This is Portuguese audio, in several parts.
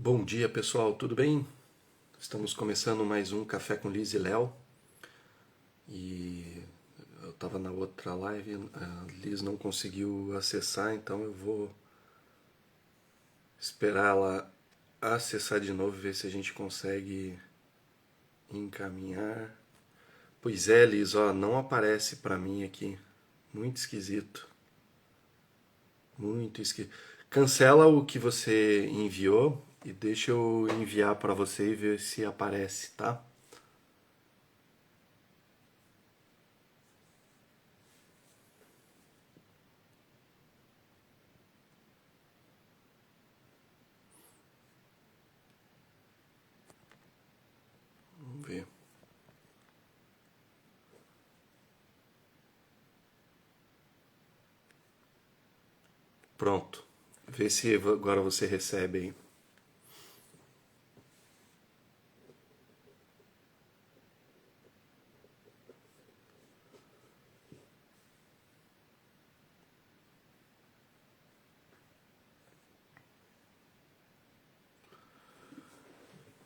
Bom dia, pessoal, tudo bem? Estamos começando mais um Café com Liz e Léo. E eu estava na outra live, a Liz não conseguiu acessar, então eu vou esperar ela acessar de novo, ver se a gente consegue encaminhar. Pois é, Liz, ó, não aparece pra mim aqui. Muito esquisito. Muito esquisito. Cancela o que você enviou e deixa eu enviar pra você e ver se aparece, tá? Vamos ver. Pronto. Vê se agora você recebe aí.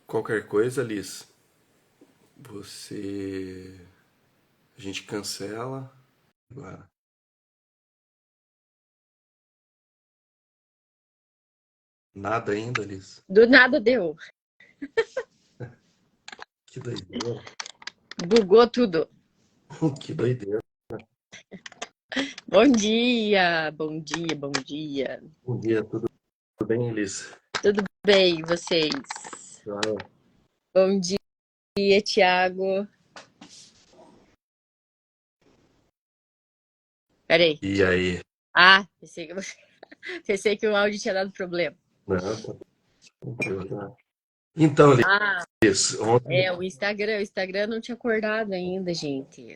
Qualquer coisa, Liz, você. A gente cancela. Agora. Nada ainda, Liz. Do nada deu. Que doideira. Bugou tudo. Que doideira. Bom dia, bom dia, bom dia. Bom dia, tudo bem, Liz? Tudo bem, e vocês? Joia. Bom dia, Thiago. Peraí. E aí? Pensei que o áudio tinha dado problema. Não, tá tranquilo, tá. Então, Ah, Liz, ontem. o Instagram não tinha acordado ainda, gente.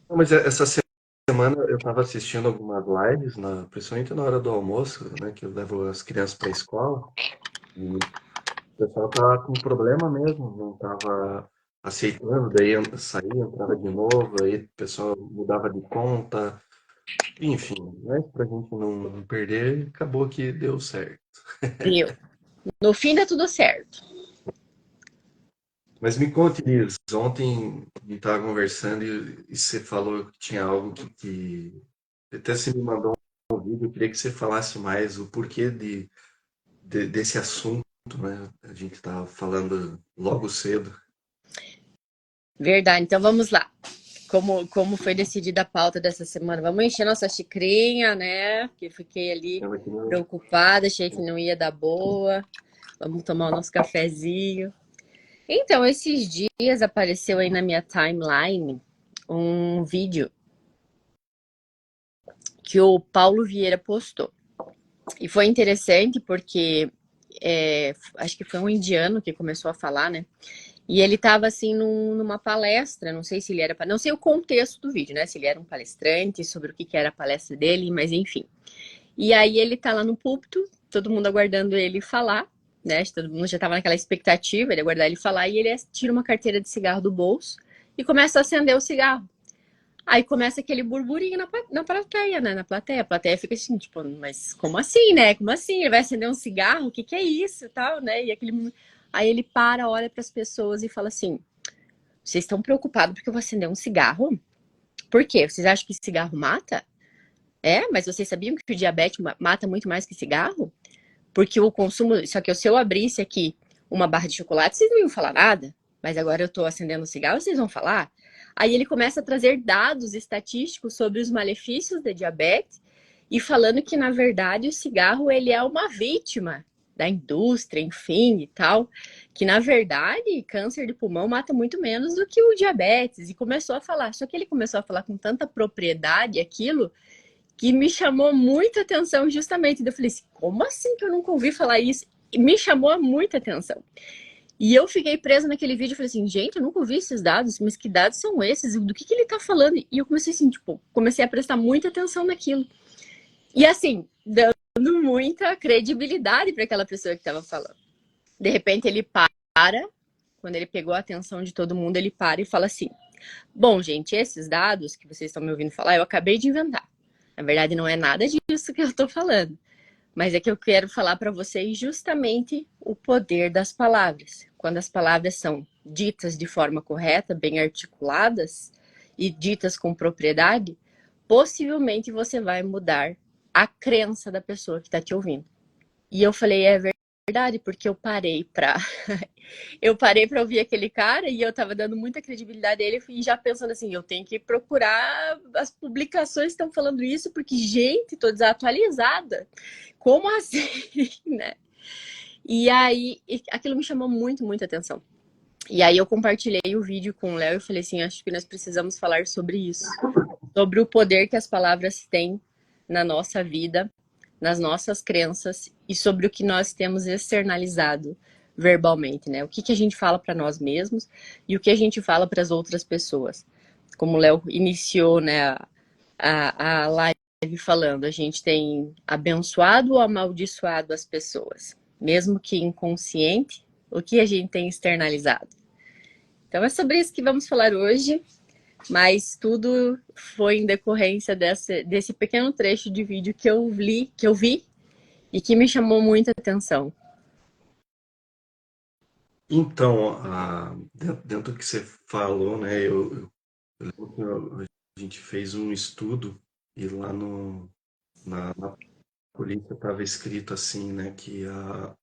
Não, mas essa semana eu estava assistindo algumas lives, principalmente na hora do almoço, né? Que eu levo as crianças para a escola. E o pessoal tava com problema mesmo, não tava aceitando, daí saía, entrava de novo, aí o pessoal mudava de conta, enfim, mas pra gente não perder, acabou que deu certo. Deu. No fim dá tudo certo. Mas me conte, Liz, ontem a gente tava conversando e você falou que tinha algo até você me mandou um vídeo, eu queria que você falasse mais o porquê desse assunto, né? A gente tava falando logo cedo. Verdade, então vamos lá. Como foi decidida a pauta dessa semana? Vamos encher nossa xicrinha, né? Que fiquei ali Eu aqui preocupada, achei que não ia dar boa. Vamos tomar o nosso cafezinho. Então, esses dias apareceu aí na minha timeline um vídeo que o Paulo Vieira postou. E foi interessante porque acho que foi um indiano que começou a falar, né? E ele estava assim numa palestra, não sei se ele era, não sei o contexto do vídeo, né? Se ele era um palestrante, sobre o que era a palestra dele, mas enfim. E aí ele tá lá no púlpito, todo mundo aguardando ele falar, né? Todo mundo já tava naquela expectativa, ele aguardar ele falar, e ele tira uma carteira de cigarro do bolso e começa a acender o cigarro. Aí começa aquele burburinho na plateia, né? Na plateia. A plateia fica assim, tipo, mas como assim, né? Como assim? Ele vai acender um cigarro? O que é isso e tal, né? E aquele... Aí ele para, olha para as pessoas e fala assim: vocês estão preocupados porque eu vou acender um cigarro? Por quê? Vocês acham que cigarro mata? É, mas vocês sabiam que o diabetes mata muito mais que cigarro? Porque o consumo. Só que se eu abrisse aqui uma barra de chocolate, vocês não iam falar nada. Mas agora eu tô acendendo um cigarro, vocês vão falar. Aí ele começa a trazer dados estatísticos sobre os malefícios da diabetes e falando que, na verdade, o cigarro ele é uma vítima da indústria, enfim, e tal. Que, na verdade, câncer de pulmão mata muito menos do que o diabetes. E começou a falar. Só que ele começou a falar com tanta propriedade aquilo que me chamou muita atenção justamente. Eu falei assim, como assim que eu nunca ouvi falar isso? E me chamou muita atenção. E eu fiquei presa naquele vídeo e falei assim, gente, eu nunca ouvi esses dados, mas que dados são esses? Do que ele tá falando? E eu comecei assim, tipo, comecei a prestar muita atenção naquilo. E assim, dando muita credibilidade para aquela pessoa que estava falando. De repente ele para, quando ele pegou a atenção de todo mundo, ele para e fala assim, bom, gente, esses dados que vocês estão me ouvindo falar, eu acabei de inventar. Na verdade, não é nada disso que eu tô falando. Mas é que eu quero falar para vocês justamente o poder das palavras. Quando as palavras são ditas de forma correta, bem articuladas e ditas com propriedade, possivelmente você vai mudar a crença da pessoa que está te ouvindo. E eu falei, é verdade, porque eu parei para ouvir aquele cara e eu tava dando muita credibilidade a ele e já pensando assim, eu tenho que procurar as publicações que estão falando isso, porque, gente, tô desatualizada. Como assim, né? E aí, aquilo me chamou muito, muita atenção. E aí eu compartilhei o vídeo com o Léo e falei assim, acho que nós precisamos falar sobre isso. Sobre o poder que as palavras têm na nossa vida, nas nossas crenças e sobre o que nós temos externalizado verbalmente, né? O que a gente fala para nós mesmos e o que a gente fala para as outras pessoas. Como o Léo iniciou, né, a live falando, a gente tem abençoado ou amaldiçoado as pessoas, mesmo que inconsciente, o que a gente tem externalizado. Então é sobre isso que vamos falar hoje, mas tudo foi em decorrência desse pequeno trecho de vídeo que eu vi e que me chamou muita atenção. Então, dentro do que você falou, né, eu lembro que a gente fez um estudo e lá na polícia estava escrito assim, né, que a,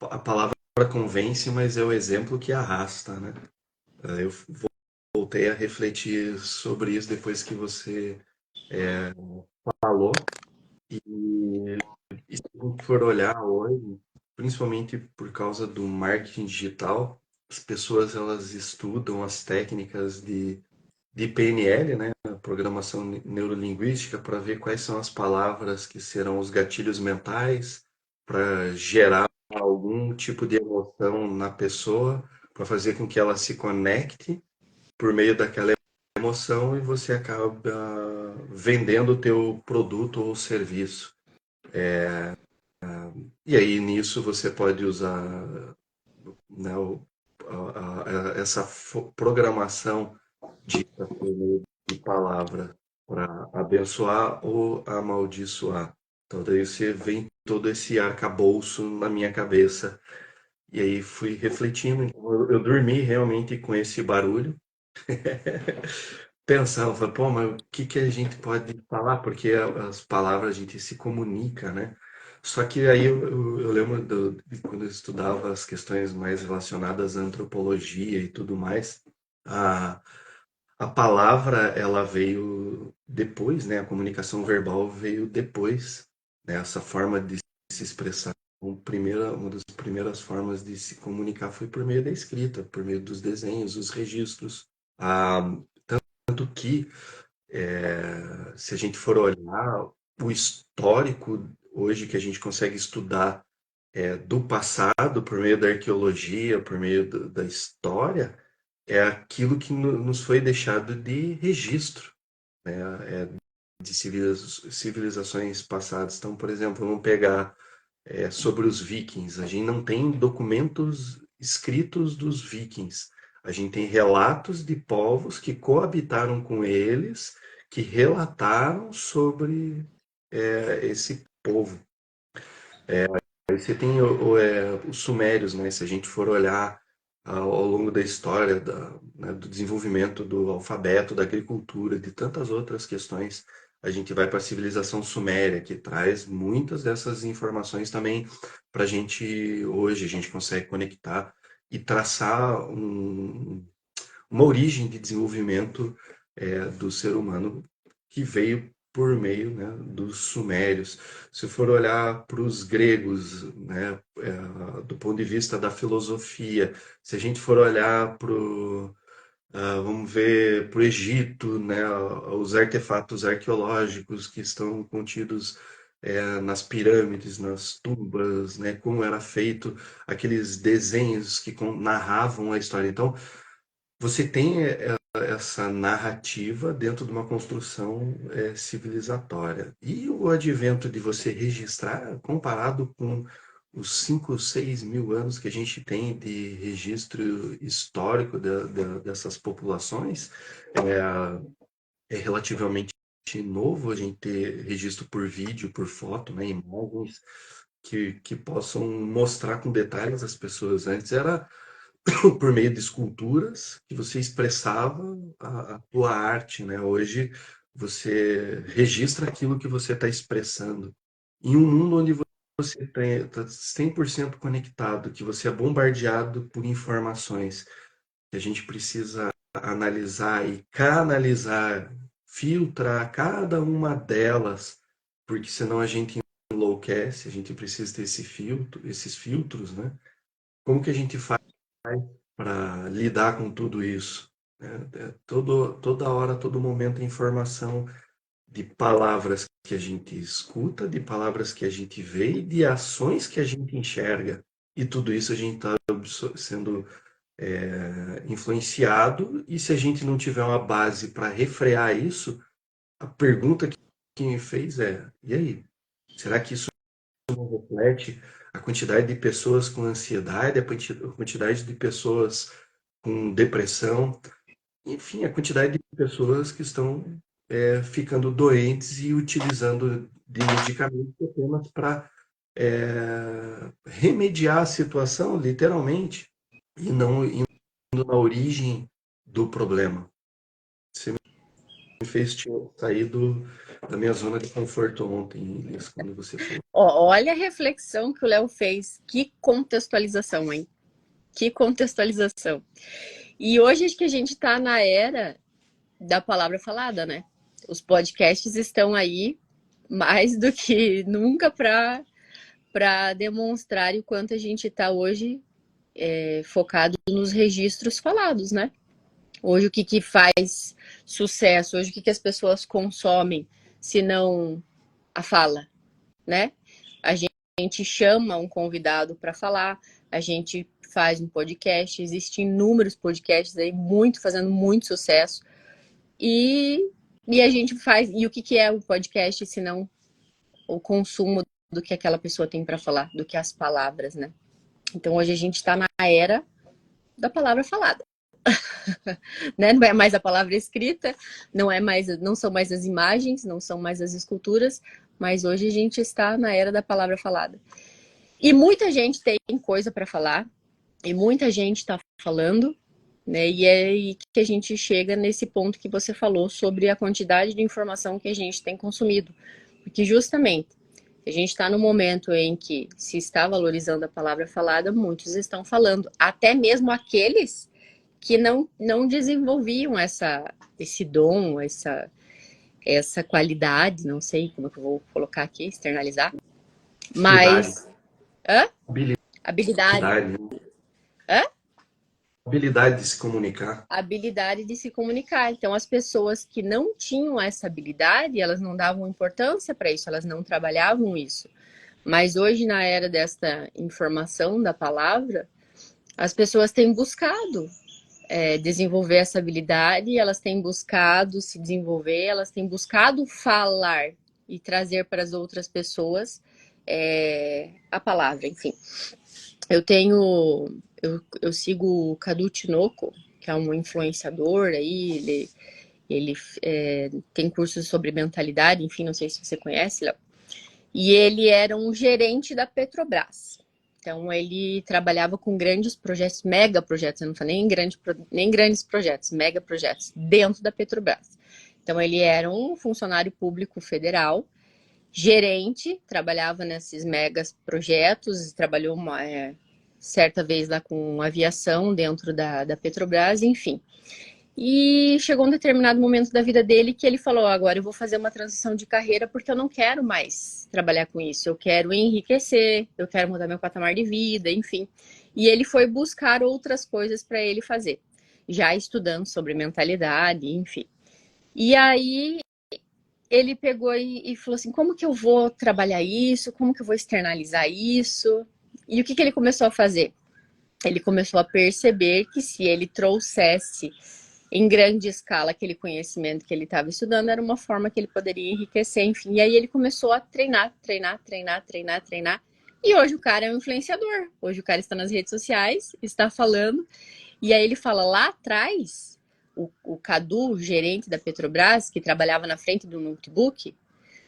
a palavra convence, mas é o exemplo que arrasta, né? Eu voltei a refletir sobre isso depois que você falou. E se a gente for olhar hoje, principalmente por causa do marketing digital, as pessoas elas estudam as técnicas de PNL, né, programação neurolinguística, para ver quais são as palavras que serão os gatilhos mentais para gerar algum tipo de emoção na pessoa, para fazer com que ela se conecte por meio daquela emoção e você acaba vendendo o teu produto ou serviço. E aí nisso você pode usar, né, essa programação dita por meio de palavra para abençoar ou amaldiçoar. Então daí você vem todo esse arcabouço na minha cabeça. E aí fui refletindo, então eu dormi realmente com esse barulho, pensava, falei, pô, mas o que que a gente pode falar? Porque as palavras a gente se comunica, né? Só que aí eu lembro de quando eu estudava as questões mais relacionadas à antropologia e tudo mais, a, a palavra ela veio depois, né? A comunicação verbal veio depois, né? Essa forma de se expressar. Uma das primeiras formas de se comunicar foi por meio da escrita, por meio dos desenhos, os registros. Ah, tanto que se a gente for olhar o histórico hoje que a gente consegue estudar do passado por meio da arqueologia, por meio da história, é aquilo que nos foi deixado de registro, né? De civilizações passadas. Então, por exemplo, vamos pegar sobre os vikings. A gente não tem documentos escritos dos vikings. A gente tem relatos de povos que coabitaram com eles, que relataram sobre esse povo. Aí você tem os sumérios, né? Se a gente for olhar ao longo da história né, do desenvolvimento do alfabeto, da agricultura, de tantas outras questões, a gente vai para a civilização suméria, que traz muitas dessas informações também para a gente hoje. A gente consegue conectar e traçar uma origem de desenvolvimento do ser humano que veio por meio, né, dos sumérios. Se for olhar para os gregos, né, do ponto de vista da filosofia, se a gente for olhar para vamos ver para o Egito, né, os artefatos arqueológicos que estão contidos nas pirâmides, nas tumbas, né, como era feito aqueles desenhos que narravam a história. Então, você tem essa narrativa dentro de uma construção civilizatória. E o advento de você registrar, comparado com os 5, 6 mil anos que a gente tem de registro histórico dessas populações, é relativamente novo a gente ter registro por vídeo, por foto, né, imagens. que possam mostrar com detalhes as pessoas. Antes era por meio de esculturas que você expressava a tua arte, né? Hoje você registra aquilo que você está expressando. Em um mundo onde você está 100% conectado, que você é bombardeado por informações, que a gente precisa analisar e canalizar, filtrar cada uma delas, porque senão a gente enlouquece, a gente precisa ter esses filtros, né? Como que a gente faz para lidar com tudo isso? Toda hora, todo momento, é informação de palavras que a gente escuta, de palavras que a gente vê e de ações que a gente enxerga. E tudo isso a gente está sendo influenciado, e se a gente não tiver uma base para refrear isso, a pergunta que me fez é: e aí? Será que isso não reflete a quantidade de pessoas com ansiedade, a quantidade de pessoas com depressão, enfim, a quantidade de pessoas que estão ficando doentes e utilizando de medicamentos apenas para remediar a situação, literalmente, e não indo na origem do problema. Você me fez sair da minha zona de conforto ontem, Elias, quando você falou. Olha a reflexão que o Léo fez. Que contextualização, hein? Que contextualização. E hoje acho que a gente está na era da palavra falada, né? Os podcasts estão aí mais do que nunca para demonstrar o quanto a gente está hoje focado nos registros falados, né? Hoje o que faz sucesso, hoje o que as pessoas consomem, se não a fala, né? A gente chama um convidado para falar, a gente faz um podcast, existem inúmeros podcasts aí fazendo muito sucesso. E a gente faz. E o que é o podcast, se não o consumo do que aquela pessoa tem para falar, do que as palavras, né? Então hoje a gente está na era da palavra falada. Né? Não é mais a palavra escrita, não são mais as imagens, não são mais as esculturas, mas hoje a gente está na era da palavra falada. E muita gente tem coisa para falar, e muita gente está falando, né? E é aí que a gente chega nesse ponto que você falou sobre a quantidade de informação que a gente tem consumido. Porque justamente a gente está no momento em que se está valorizando a palavra falada, muitos estão falando, até mesmo aqueles que não desenvolviam esse dom, essa qualidade, não sei como é que eu vou colocar aqui, externalizar, Habilidade. mas habilidade. Habilidade, né? Hã? Habilidade de se comunicar. Habilidade de se comunicar. Então, as pessoas que não tinham essa habilidade, elas não davam importância para isso, elas não trabalhavam isso. Mas hoje, na era desta informação da palavra, as pessoas têm buscado desenvolver essa habilidade, elas têm buscado se desenvolver, elas têm buscado falar e trazer para as outras pessoas a palavra, enfim. Eu sigo o Cadu Tinoco, que é um influenciador aí, ele tem cursos sobre mentalidade, enfim, não sei se você conhece, Léo. E ele era um gerente da Petrobras. Então, ele trabalhava com grandes projetos, mega projetos, eu não falei nem grandes projetos, mega projetos, dentro da Petrobras. Então, ele era um funcionário público federal, gerente, trabalhava nesses megas projetos, trabalhou certa vez lá com aviação dentro da Petrobras, enfim. E chegou um determinado momento da vida dele que ele falou: agora eu vou fazer uma transição de carreira porque eu não quero mais trabalhar com isso, eu quero enriquecer, eu quero mudar meu patamar de vida, enfim. E ele foi buscar outras coisas para ele fazer, já estudando sobre mentalidade, enfim. E aí ele pegou e falou assim: como que eu vou trabalhar isso? Como que eu vou externalizar isso? E o que ele começou a fazer? Ele começou a perceber que se ele trouxesse em grande escala aquele conhecimento que ele estava estudando, era uma forma que ele poderia enriquecer, enfim. E aí ele começou a treinar. E hoje o cara é um influenciador. Hoje o cara está nas redes sociais, está falando. E aí ele fala, lá atrás, o Cadu, gerente da Petrobras, que trabalhava na frente do notebook,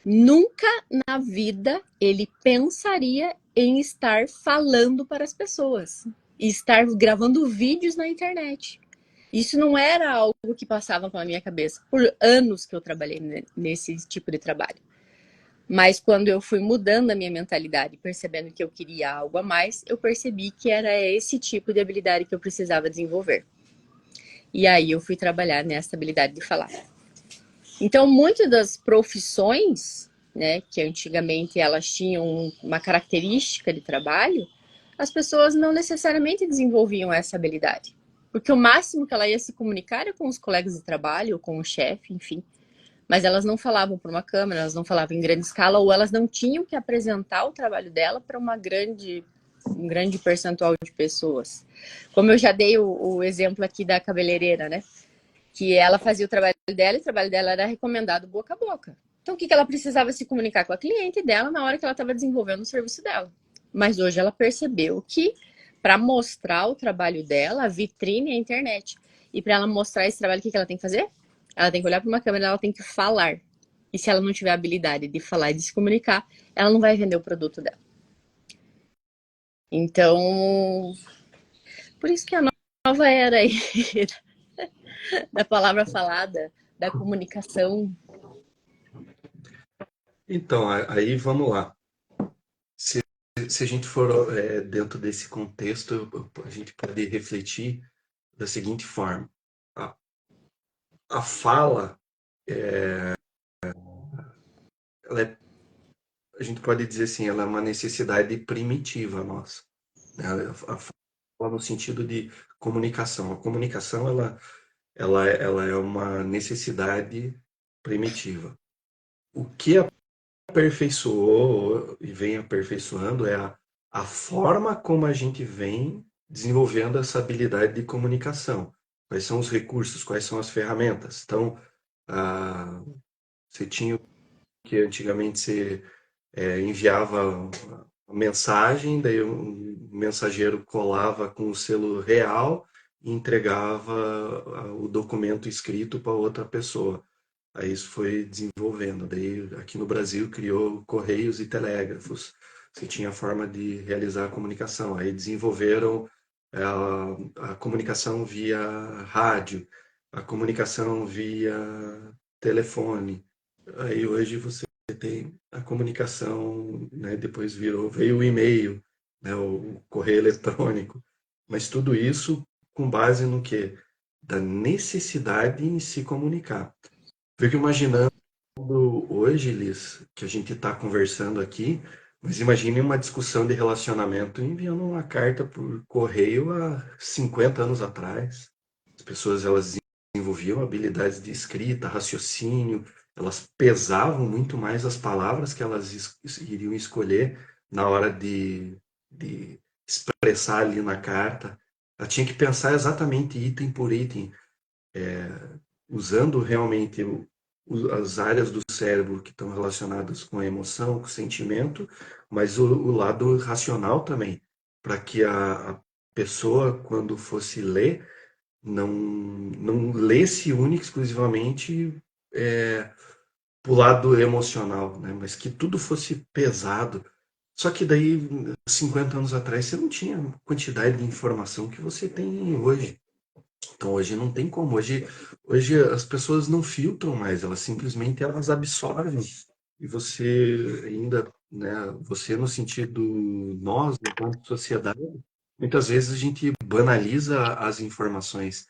Nunca na vida ele pensaria em estar falando para as pessoas, e estar gravando vídeos na internet. Isso não era algo que passava pela minha cabeça por anos que eu trabalhei nesse tipo de trabalho. Mas quando eu fui mudando a minha mentalidade, percebendo que eu queria algo a mais, eu percebi que era esse tipo de habilidade que eu precisava desenvolver. E aí eu fui trabalhar nessa habilidade de falar. Então, muitas das profissões, né, que antigamente elas tinham uma característica de trabalho, as pessoas não necessariamente desenvolviam essa habilidade. Porque o máximo que ela ia se comunicar era com os colegas de trabalho, ou com o chefe, enfim. Mas elas não falavam para uma câmera, elas não falavam em grande escala, ou elas não tinham que apresentar o trabalho dela para um grande percentual de pessoas. Como eu já dei o exemplo aqui da cabeleireira, né? Que ela fazia o trabalho dela e o trabalho dela era recomendado boca a boca. Então, o que ela precisava se comunicar com a cliente dela na hora que ela estava desenvolvendo o serviço dela. Mas hoje ela percebeu que para mostrar o trabalho dela, a vitrine é a internet. E para ela mostrar esse trabalho, o que ela tem que fazer? Ela tem que olhar para uma câmera, ela tem que falar. E se ela não tiver a habilidade de falar e de se comunicar, ela não vai vender o produto dela. Então, por isso que a nova era aí da palavra falada, da comunicação. Então, aí vamos lá. Se, se a gente for dentro desse contexto, a gente pode refletir da seguinte forma. A, a fala, ela é, a gente pode dizer assim, ela é uma necessidade primitiva nossa. Né? A fala no sentido de comunicação. A comunicação, ela é uma necessidade primitiva. O que aperfeiçoou e vem aperfeiçoando é a forma como a gente vem desenvolvendo essa habilidade de comunicação. Quais são os recursos, quais são as ferramentas. Então, ah, você tinha que antigamente você enviava uma mensagem, daí um mensageiro colava com o selo real e entregava o documento escrito para outra pessoa. Aí isso foi desenvolvendo. Daí aqui no Brasil criou correios e telégrafos. Você tinha forma de realizar a comunicação. Aí desenvolveram a comunicação via rádio, a comunicação via telefone. Aí hoje você tem a comunicação, né, depois veio o e-mail, né, o correio eletrônico. Mas tudo isso com base no quê? Da necessidade em se comunicar. Fico imaginando hoje, Liz, que a gente está conversando aqui, mas imagine uma discussão de relacionamento enviando uma carta por correio há 50 anos atrás. As pessoas elas desenvolviam habilidades de escrita, raciocínio, elas pesavam muito mais as palavras que elas iriam escolher na hora de expressar ali na carta. Ela tinha que pensar exatamente item por item, usando realmente as áreas do cérebro que estão relacionadas com a emoção, com o sentimento, mas o lado racional também, para que a pessoa, quando fosse ler, não lesse única e exclusivamente pro lado emocional, né? Mas que tudo fosse pesado. Só que daí, 50 anos atrás, você não tinha a quantidade de informação que você tem hoje. Então hoje não tem como. Hoje as pessoas não filtram mais, elas simplesmente elas absorvem. E você ainda, né, você no sentido nós, enquanto sociedade, muitas vezes a gente banaliza as informações.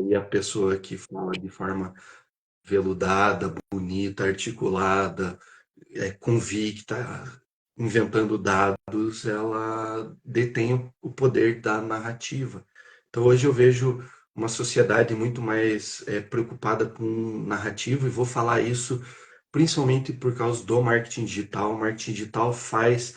E a pessoa que fala de forma veludada, bonita, articulada, convicta, inventando dados, ela detém o poder da narrativa. Então hoje eu vejo uma sociedade muito mais preocupada com narrativa e vou falar isso principalmente por causa do marketing digital. O marketing digital faz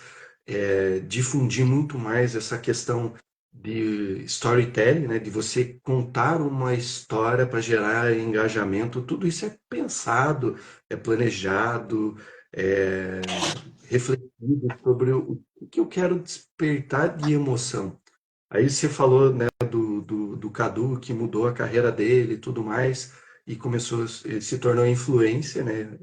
difundir muito mais essa questão de storytelling, né, de você contar uma história para gerar engajamento. Tudo isso é pensado, é planejado, é refletido sobre o que eu quero despertar de emoção. Aí você falou, né, do Cadu, que mudou a carreira dele e tudo mais, e começou, se tornou influência, né?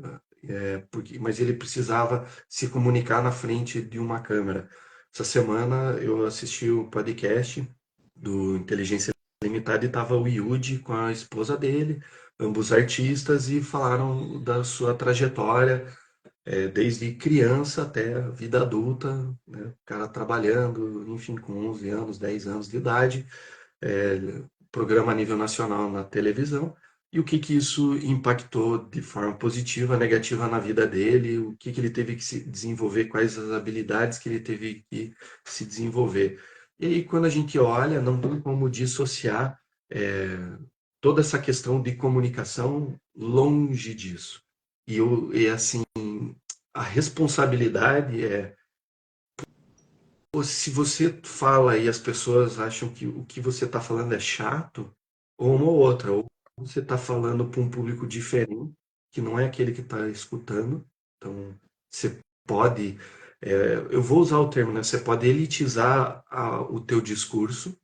mas ele precisava se comunicar na frente de uma câmera. Essa semana eu assisti o podcast do Inteligência Limitada e estava o Yudi com a esposa dele, ambos artistas, e falaram da sua trajetória, desde criança até a vida adulta, né? O cara trabalhando, enfim, com 11 anos, 10 anos de idade, programa a nível nacional na televisão, e o que que isso impactou de forma positiva, negativa na vida dele, o que que ele teve que se desenvolver, quais as habilidades que ele teve que se desenvolver. E aí, quando a gente olha, não tem como dissociar toda essa questão de comunicação longe disso. E assim, a responsabilidade pô, se você fala e as pessoas acham que o que você está falando é chato, ou uma ou outra, ou você está falando para um público diferente, que não é aquele que está escutando. Então, você pode, eu vou usar o termo, né? Você pode elitizar o teu discurso.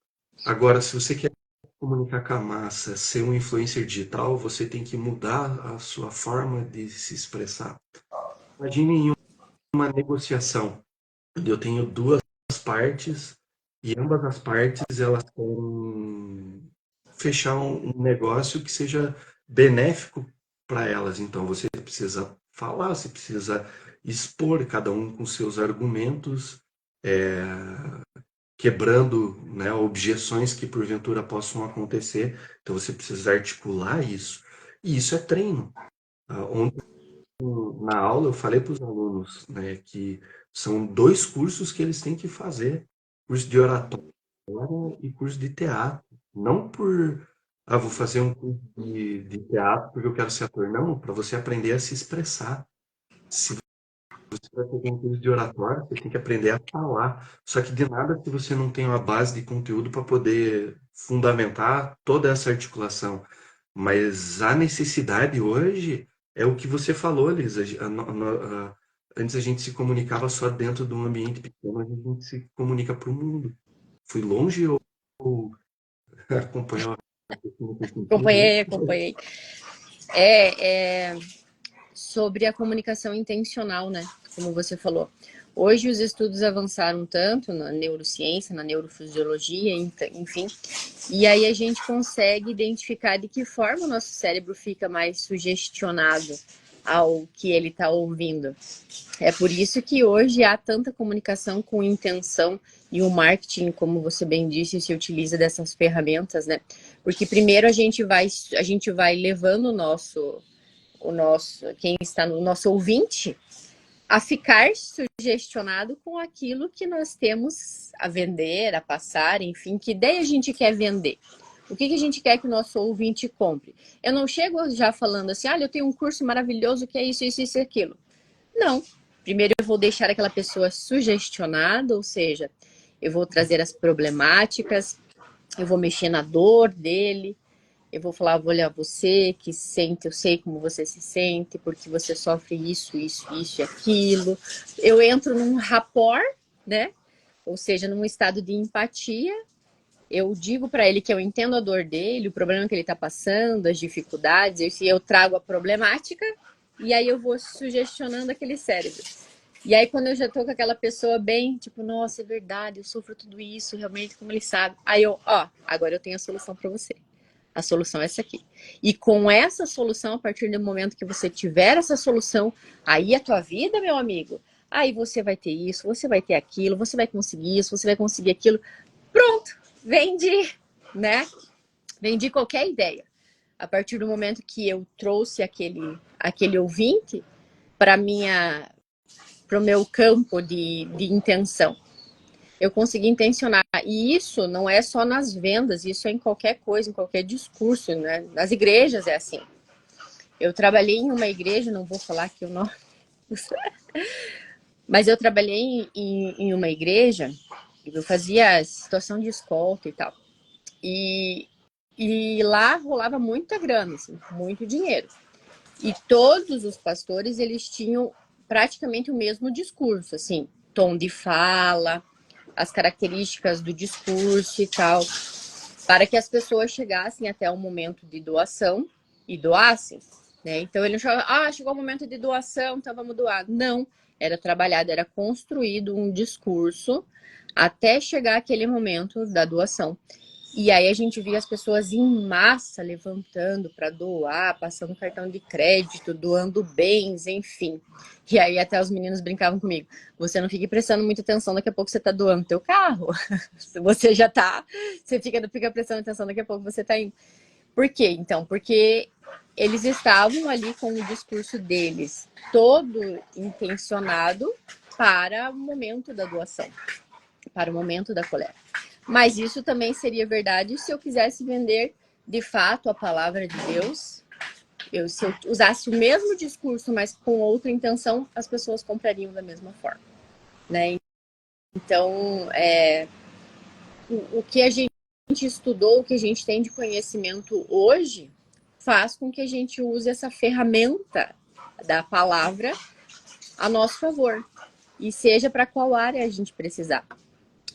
Agora, se você quer comunicar com a massa, ser um influencer digital, você tem que mudar a sua forma de se expressar. Imagine em uma negociação. Eu tenho duas partes e ambas as partes elas querem fechar um negócio que seja benéfico para elas. Então você precisa falar, você precisa expor cada um com seus argumentos, é, quebrando, né, objeções que porventura possam acontecer. Então você precisa articular isso. E isso é treino. Ontem na aula eu falei para os alunos, né, que são dois cursos que eles têm que fazer, curso de oratória e curso de teatro. Não por, vou fazer um curso de teatro porque eu quero ser ator. Não, para você aprender a se expressar. Se você vai fazer um curso de oratória, você tem que aprender a falar. Só que de nada se você não tem uma base de conteúdo para poder fundamentar toda essa articulação. Mas a necessidade hoje é o que você falou, Lisa. Antes a gente se comunicava só dentro de um ambiente pequeno, hoje a gente se comunica para o mundo. Fui longe ou acompanhou nesse sentido aí? Acompanhei. É sobre a comunicação intencional, né? Como você falou. Hoje os estudos avançaram tanto na neurociência, na neurofisiologia, enfim, e aí a gente consegue identificar de que forma o nosso cérebro fica mais sugestionado ao que ele está ouvindo. É por isso que hoje há tanta comunicação com intenção e o marketing, como você bem disse, se utiliza dessas ferramentas, né? Porque primeiro a gente vai levando quem está no nosso ouvinte a ficar sugestionado com aquilo que nós temos a vender, a passar, enfim, que ideia a gente quer vender. O que a gente quer que o nosso ouvinte compre? Eu não chego já falando assim, olha, eu tenho um curso maravilhoso que é isso, isso, isso e aquilo. Não. Primeiro eu vou deixar aquela pessoa sugestionada, ou seja, eu vou trazer as problemáticas, eu vou mexer na dor dele, eu vou falar, olha, você que sente, eu sei como você se sente, porque você sofre isso, isso, isso e aquilo. Eu entro num rapport, né? Ou seja, num estado de empatia. Eu digo para ele que eu entendo a dor dele, o problema que ele está passando, as dificuldades, eu trago a problemática e aí eu vou sugestionando aquele cérebro. E aí quando eu já tô com aquela pessoa bem, tipo, nossa, é verdade, eu sofro tudo isso, realmente, como ele sabe. Aí eu, agora eu tenho a solução para você. A solução é essa aqui. E com essa solução, a partir do momento que você tiver essa solução, aí a tua vida, meu amigo, aí você vai ter isso, você vai ter aquilo, você vai conseguir isso, você vai conseguir aquilo. Pronto, vendi, né? Vendi qualquer ideia. A partir do momento que eu trouxe aquele ouvinte para o meu campo de intenção. Eu consegui intencionar. E isso não é só nas vendas, isso é em qualquer coisa, em qualquer discurso, né? Nas igrejas é assim. Eu trabalhei em uma igreja, não vou falar aqui o nome, mas eu trabalhei em uma igreja, eu fazia situação de escolta e tal. E lá rolava muita grana, assim, muito dinheiro. E todos os pastores, eles tinham praticamente o mesmo discurso, assim, tom de fala, as características do discurso e tal, para que as pessoas chegassem até o momento de doação e doassem. né? Então ele não chegava, chegou o momento de doação, então vamos doar. Não, era trabalhado, era construído um discurso até chegar aquele momento da doação. E aí a gente via as pessoas em massa levantando para doar, passando cartão de crédito, doando bens, enfim. E aí até os meninos brincavam comigo. Você não fique prestando muita atenção, daqui a pouco você está doando teu carro. Você já tá, você fica prestando atenção, daqui a pouco você está indo. Por quê, então? Porque eles estavam ali com o discurso deles todo intencionado para o momento da doação, para o momento da coleta. Mas isso também seria verdade se eu quisesse vender de fato a palavra de Deus. Se eu usasse o mesmo discurso, mas com outra intenção, as pessoas comprariam da mesma forma, né? Então, o que a gente estudou, o que a gente tem de conhecimento hoje, faz com que a gente use essa ferramenta da palavra a nosso favor. E seja para qual área a gente precisar.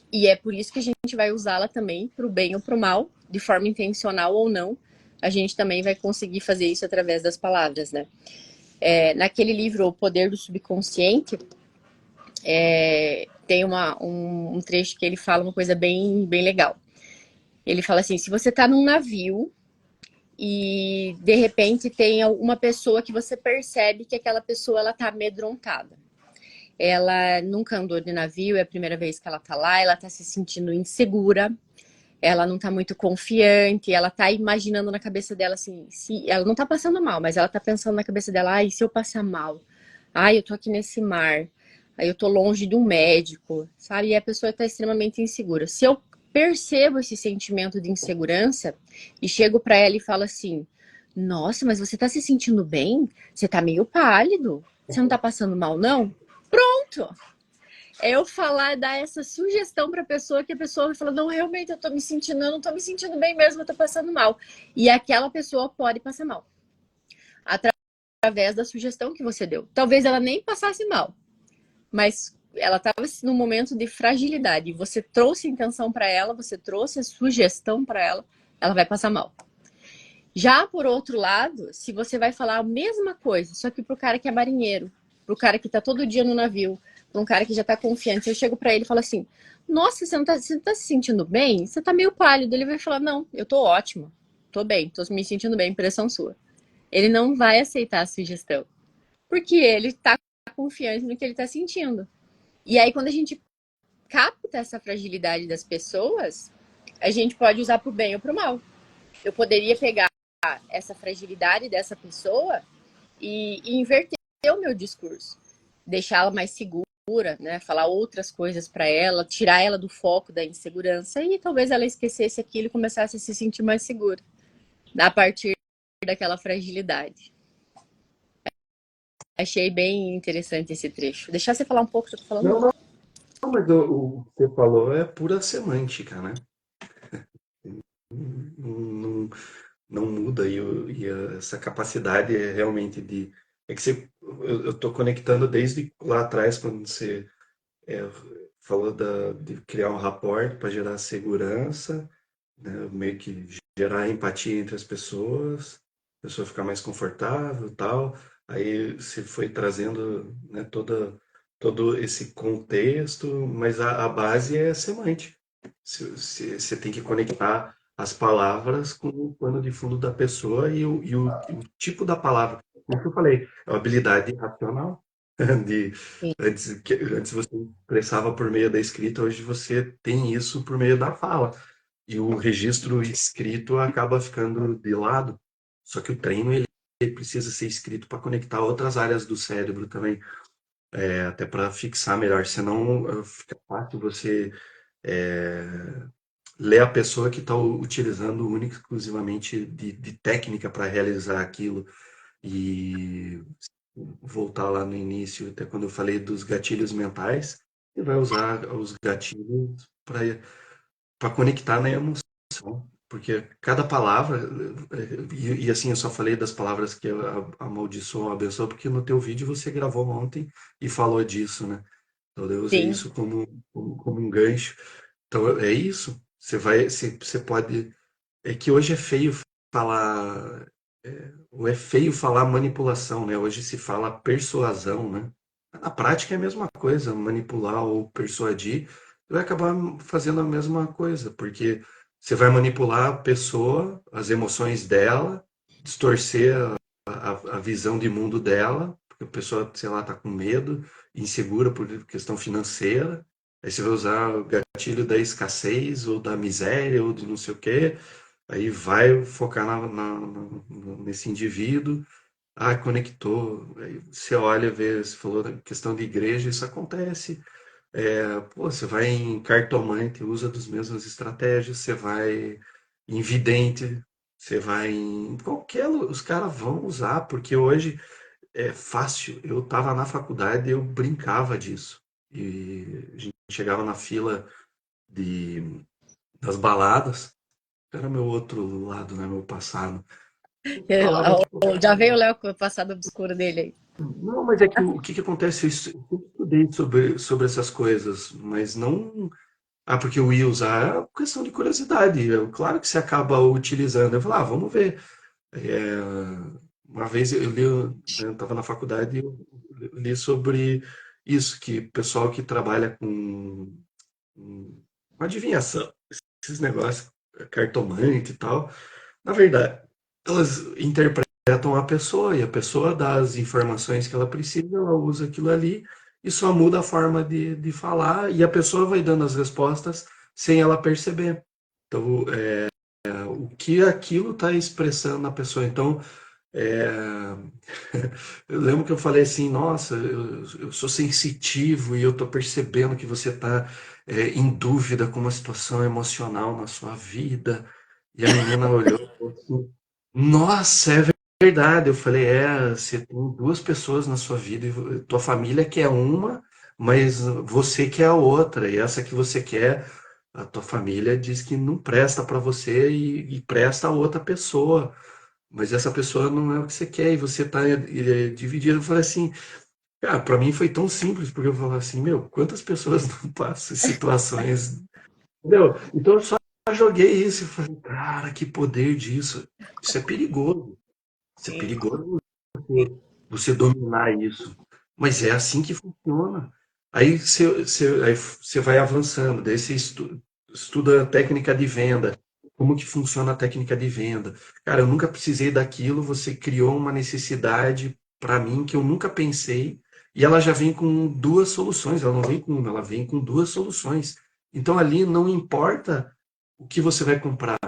E é por isso que a gente vai usá-la também para o bem ou para o mal, de forma intencional ou não. A gente também vai conseguir fazer isso através das palavras, né? Naquele livro, O Poder do Subconsciente, tem um trecho que ele fala uma coisa bem, bem legal. Ele fala assim, se você está num navio e de repente tem uma pessoa que você percebe que aquela pessoa ela tá amedrontada. Ela nunca andou de navio, é a primeira vez que ela tá lá, ela tá se sentindo insegura, ela não tá muito confiante, ela tá imaginando na cabeça dela assim, se ela não tá passando mal, mas ela tá pensando na cabeça dela, ai, se eu passar mal? Ai, eu tô aqui nesse mar, aí eu tô longe de um médico, sabe? E a pessoa tá extremamente insegura. Se eu percebo esse sentimento de insegurança e chego para ela e falo assim: nossa, mas você tá se sentindo bem? Você tá meio pálido. Você não tá passando mal, não? Pronto! É eu falar, dar essa sugestão para a pessoa que a pessoa vai falar: não, realmente eu tô me sentindo, eu não tô me sentindo bem mesmo, eu tô passando mal. E aquela pessoa pode passar mal através da sugestão que você deu. Talvez ela nem passasse mal, mas ela estava num momento de fragilidade. Você trouxe intenção para ela, você trouxe a sugestão para ela, ela vai passar mal. Já por outro lado, se você vai falar a mesma coisa, só que pro cara que é marinheiro, pro cara que tá todo dia no navio, pra um cara que já tá confiante, eu chego para ele e falo assim: nossa, você não tá se sentindo bem? Você tá meio pálido. Ele vai falar: não, eu tô ótimo, tô bem, tô me sentindo bem, impressão sua. Ele não vai aceitar a sugestão, porque ele tá confiante no que ele tá sentindo. E aí, quando a gente capta essa fragilidade das pessoas, a gente pode usar pro bem ou pro mal. Eu poderia pegar essa fragilidade dessa pessoa e inverter o meu discurso, deixá-la mais segura, né? Falar outras coisas para ela, tirar ela do foco da insegurança e talvez ela esquecesse aquilo e começasse a se sentir mais segura a partir daquela fragilidade. Achei bem interessante esse trecho. Deixar você falar um pouco, eu tô falando Não, muito. não, mas o que você falou é pura semântica, né? Não, não muda essa capacidade é realmente de. É que eu estou conectando desde lá atrás, quando você é, falou de criar um rapport para gerar segurança, né? Meio que gerar empatia entre as pessoas, a pessoa ficar mais confortável e tal. Aí você foi trazendo, né, todo esse contexto, mas a base é semântica. Você tem que conectar as palavras com o pano de fundo da pessoa e o tipo da palavra. Como eu falei, é uma habilidade racional. De, antes você expressava por meio da escrita, hoje você tem isso por meio da fala. E o registro escrito acaba ficando de lado. Só que o treino ele precisa ser escrito para conectar outras áreas do cérebro também, até para fixar melhor. Senão fica fácil você é, ler a pessoa que está utilizando única e exclusivamente de técnica para realizar aquilo. E voltar lá no início, até quando eu falei dos gatilhos mentais, e vai usar os gatilhos para conectar na emoção, porque cada palavra, e assim eu só falei das palavras que amaldiçoam, abençoam, porque no teu vídeo você gravou ontem e falou disso, né? Então eu usei Sim, isso como um gancho. Então é isso. Você pode. É que hoje é feio falar. ou é feio falar manipulação, né? Hoje se fala persuasão, né? Na prática é a mesma coisa, manipular ou persuadir, vai acabar fazendo a mesma coisa, porque você vai manipular a pessoa, as emoções dela, distorcer a visão de mundo dela, porque a pessoa, sei lá, tá com medo, insegura por questão financeira, aí você vai usar o gatilho da escassez ou da miséria ou de não sei o quê, aí vai focar nesse indivíduo, conectou. Aí você olha, vê, você falou da questão de igreja, isso acontece. Pô, você vai em cartomante, usa das mesmas estratégias, você vai em vidente, você vai em qualquer. Os caras vão usar, porque hoje é fácil. Eu estava na faculdade e eu brincava disso. E a gente chegava na fila de, das baladas, era meu outro lado, né, meu passado. Eu falava, tipo, Já veio o Léo com o passado obscuro dele aí. não, mas é que o que que acontece? Eu sempre estudei sobre essas coisas, mas não. Ah, porque eu ia usar é questão de curiosidade. Claro que você acaba utilizando. Eu falei, vamos ver. É, uma vez eu li, eu estava na faculdade e eu li sobre isso, que o pessoal que trabalha com adivinhação, esses negócios, cartomante e tal, na verdade, elas interpretam a pessoa e a pessoa dá as informações que ela precisa, ela usa aquilo ali e só muda a forma de falar e a pessoa vai dando as respostas sem ela perceber. Então, o que aquilo está expressando na pessoa. Então, é, eu lembro que eu falei assim, nossa, eu sou sensitivo e eu estou percebendo que você está em dúvida com uma situação emocional na sua vida. E a menina olhou e falou assim, nossa, é verdade. Eu falei, você tem duas pessoas na sua vida, e tua família quer uma, mas você quer a outra. E essa que você quer, a tua família diz que não presta para você e presta a outra pessoa. Mas essa pessoa não é o que você quer e você está dividido. Eu falei assim, cara, para mim foi tão simples, porque eu falava assim, meu, quantas pessoas não passam em situações, entendeu? Então eu só joguei isso e falei, cara, que poder disso. Isso é perigoso. Isso é Sim. perigoso você dominar isso. Mas é assim que funciona. Aí você vai avançando, daí você estuda a técnica de venda, como que funciona a técnica de venda. Cara, eu nunca precisei daquilo, você criou uma necessidade para mim que eu nunca pensei, e ela já vem com duas soluções, ela não vem com uma, ela vem com duas soluções. Então ali não importa o que você vai comprar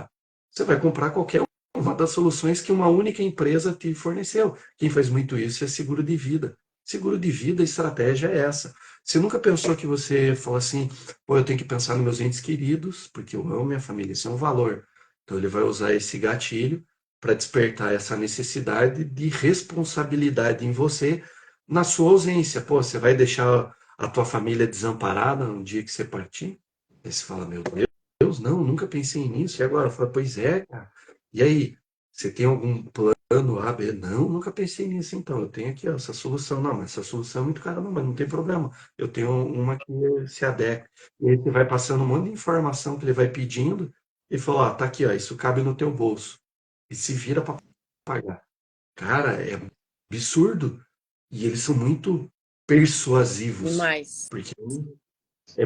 qualquer uma das soluções que uma única empresa te forneceu. Quem faz muito isso é seguro de vida. Seguro de vida, a estratégia é essa. Você nunca pensou que você fala assim, pô, eu tenho que pensar nos meus entes queridos, porque eu amo minha família, isso é um valor. Então ele vai usar esse gatilho para despertar essa necessidade de responsabilidade em você na sua ausência. Pô, você vai deixar a tua família desamparada no dia que você partir? Aí você fala, meu Deus, não, nunca pensei nisso. E agora? Fala, pois é, cara. E aí, você tem algum plano A, B? Não, nunca pensei nisso, então. Eu tenho aqui ó, essa solução. Não, mas essa solução é muito cara, não, mas não tem problema. Eu tenho uma que se adequa. E aí você vai passando um monte de informação que ele vai pedindo e falou, tá aqui, ó, isso cabe no teu bolso. E se vira para pagar. Cara, é absurdo. E eles são muito persuasivos, Demais. porque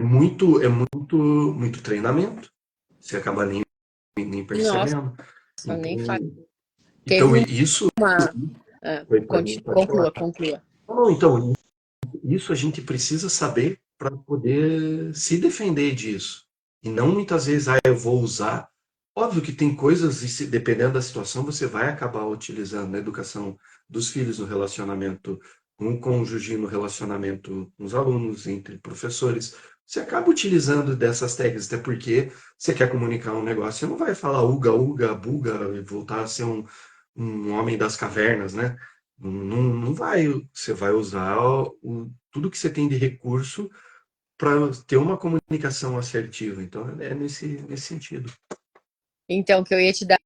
muito treinamento. Você acaba nem Nossa, percebendo. nem faz. Então, Teve isso uma. pode, pode falar. Conclua, conclua. Não, então, isso a gente precisa saber para poder se defender disso. E não muitas vezes, eu vou usar. Óbvio que tem coisas, e dependendo da situação, você vai acabar utilizando na educação dos filhos, no relacionamento com o cônjuge, no relacionamento com os alunos, entre professores. Você acaba utilizando dessas técnicas, até porque você quer comunicar um negócio, você não vai falar uga, uga, buga, e voltar a ser um homem das cavernas, né? Não vai, você vai usar tudo que você tem de recurso para ter uma comunicação assertiva. Então, é nesse sentido. Então, o que eu ia te dar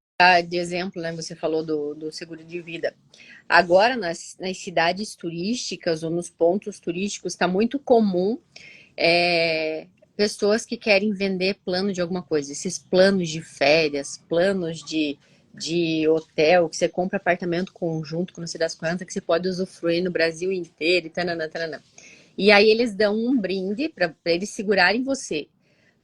de exemplo, né? Você falou do seguro de vida. Agora, nas cidades turísticas ou nos pontos turísticos, está muito comum pessoas que querem vender plano de alguma coisa. Esses planos de férias, planos de de hotel, que você compra apartamento conjunto com não sei das quantas, que você pode usufruir no Brasil inteiro e tananã, tananã. E aí eles dão um brinde para eles segurarem você,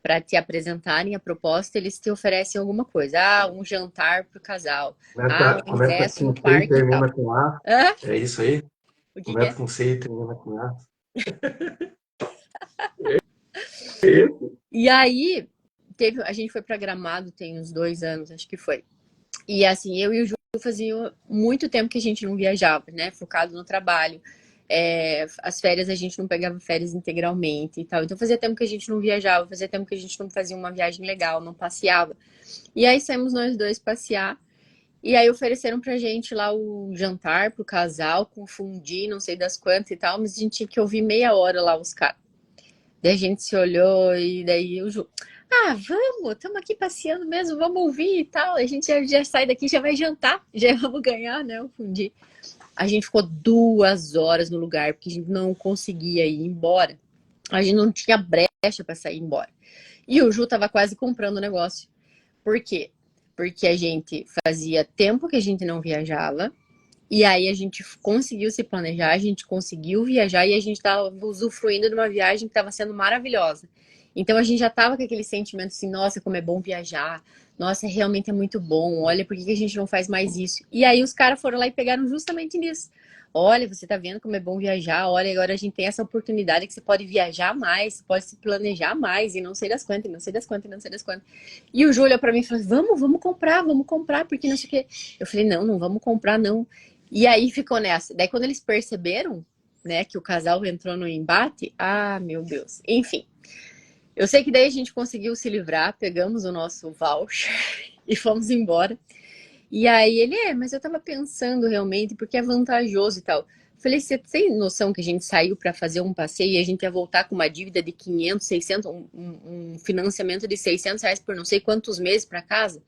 para te apresentarem a proposta, eles te oferecem alguma coisa. Ah, um jantar para o casal. Ah, um Começa ingresso no com C e parque e tal. termina com A. Ah, É isso aí? o que que Começa é? com C e termina com A. É isso? E aí, a gente foi para Gramado tem uns 2 anos, acho que foi. E assim, eu e o Ju fazia muito tempo que a gente não viajava, né? Focado no trabalho. As férias a gente não pegava férias integralmente e tal. Então fazia tempo que a gente não viajava, fazia tempo que a gente não fazia uma viagem legal, não passeava. E aí saímos nós dois passear. E aí ofereceram pra gente lá o jantar pro casal, com fundi, não sei das quantas e tal, mas a gente tinha que ouvir meia hora lá os caras. Daí a gente se olhou e daí o Ju, ah, vamos, estamos aqui passeando mesmo, vamos ouvir e tal. A gente já sai daqui, já vai jantar, já vamos ganhar, né, o fundi. A gente ficou 2 horas no lugar, porque a gente não conseguia ir embora. A gente não tinha brecha para sair embora. E o Ju tava quase comprando o negócio. Por quê? Porque a gente fazia tempo que a gente não viajava, e aí a gente conseguiu se planejar, a gente conseguiu viajar e a gente estava usufruindo de uma viagem que estava sendo maravilhosa. Então a gente já estava com aquele sentimento assim, nossa, como é bom viajar, nossa, realmente é muito bom, olha, por que a gente não faz mais isso? E aí os caras foram lá e pegaram justamente nisso. Olha, você tá vendo como é bom viajar, olha, agora a gente tem essa oportunidade que você pode viajar mais, você pode se planejar mais, e não sei das quantas, e não sei das quantas, e não sei das quantas. E o Júlio olhou pra mim e falou, vamos comprar, porque não sei o quê. Eu falei, não, não vamos comprar, não. E aí ficou nessa. Daí quando eles perceberam, né, que o casal entrou no embate, ah, meu Deus. Enfim, eu sei que daí a gente conseguiu se livrar, pegamos o nosso voucher e fomos embora. E aí ele, mas eu tava pensando realmente, porque é vantajoso e tal. Falei, você tem noção que a gente saiu para fazer um passeio e a gente ia voltar com uma dívida de 500, 600, um financiamento de R$ 600 por não sei quantos meses para casa?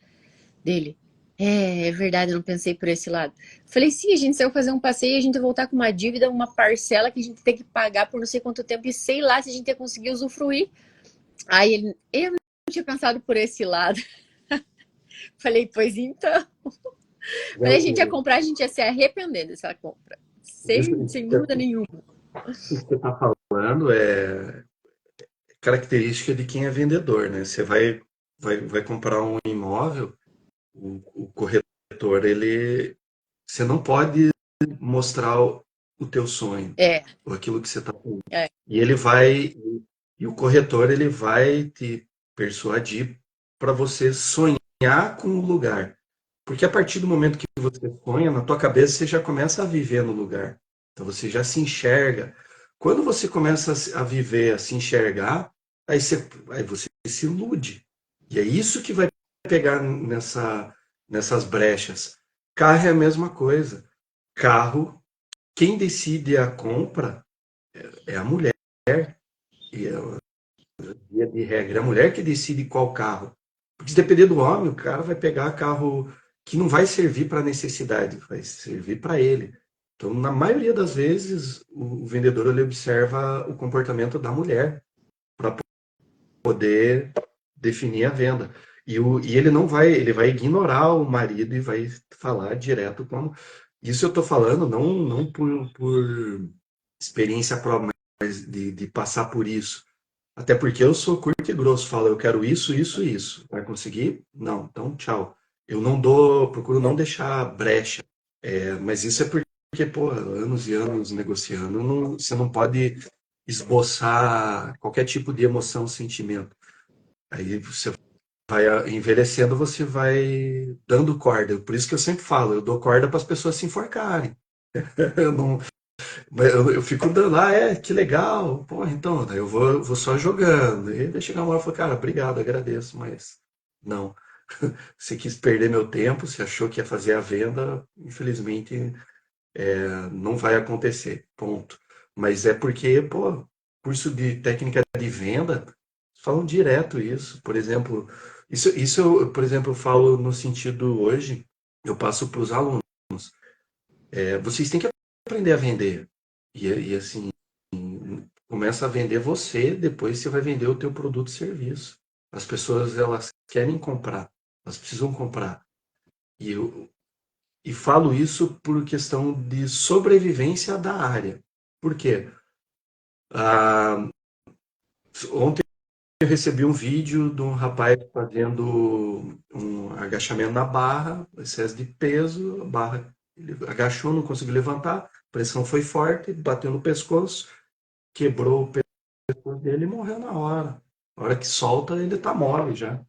Dele. É verdade, eu não pensei por esse lado. Falei, sim, a gente saiu fazer um passeio e a gente ia voltar com uma dívida, uma parcela que a gente tem que pagar por não sei quanto tempo e sei lá se a gente ia conseguir usufruir. Aí ele, eu não tinha pensado por esse lado. Falei, pois então. Falei, a gente ia comprar, a gente ia se arrepender dessa compra. Sem dúvida nenhuma. Isso que você está falando é característica de quem é vendedor, né? Você vai comprar um imóvel, o corretor, você não pode mostrar o teu sonho, É, ou aquilo que você está fazendo. é, E e o corretor, ele vai te persuadir para você sonhar com o lugar. Porque a partir do momento que você sonha, na tua cabeça você já começa a viver no lugar. Então você já se enxerga. Quando você começa a viver, a se enxergar, aí você se ilude. E é isso que vai pegar nessas brechas. Carro é a mesma coisa. Carro, quem decide a compra é a mulher. E via de regra, é a mulher que decide qual carro. Porque se depender do homem, o cara vai pegar carro que não vai servir para a necessidade, vai servir para ele. Então, na maioria das vezes, o vendedor ele observa o comportamento da mulher para poder definir a venda. E ele não vai, ele vai ignorar o marido e vai falar direto como. Isso eu estou falando não por experiência própria, mas de passar por isso. Até porque eu sou curto e grosso, falo, eu quero isso, isso, isso. Vai conseguir? Não, então tchau. Eu não dou, procuro não deixar brecha. Mas isso é porque, pô, anos e anos negociando, você não pode esboçar qualquer tipo de emoção, sentimento. Aí você vai envelhecendo, você vai dando corda. Por isso que eu sempre falo, eu dou corda para as pessoas se enforcarem. Eu não, mas eu fico dando, que legal, porra, então, daí eu vou só jogando. E daí chegar uma hora e falar, cara, obrigado, agradeço, mas não. Você quis perder meu tempo, você achou que ia fazer a venda, infelizmente não vai acontecer, ponto. Mas é porque, pô, curso de técnica de venda, falam direto isso. Por exemplo, isso eu, por exemplo, eu falo no sentido hoje, eu passo para os alunos. Vocês têm que aprender a vender. E assim, começa a vender você, depois você vai vender o teu produto e serviço. As pessoas, elas querem comprar, elas precisam comprar. E eu falo isso por questão de sobrevivência da área. Por quê? Ah, ontem eu recebi um vídeo de um rapaz fazendo um agachamento na barra, excesso de peso, a barra ele agachou, não conseguiu levantar, a pressão foi forte, bateu no pescoço, quebrou o pescoço dele e morreu na hora. Na hora que solta, ele tá mole já.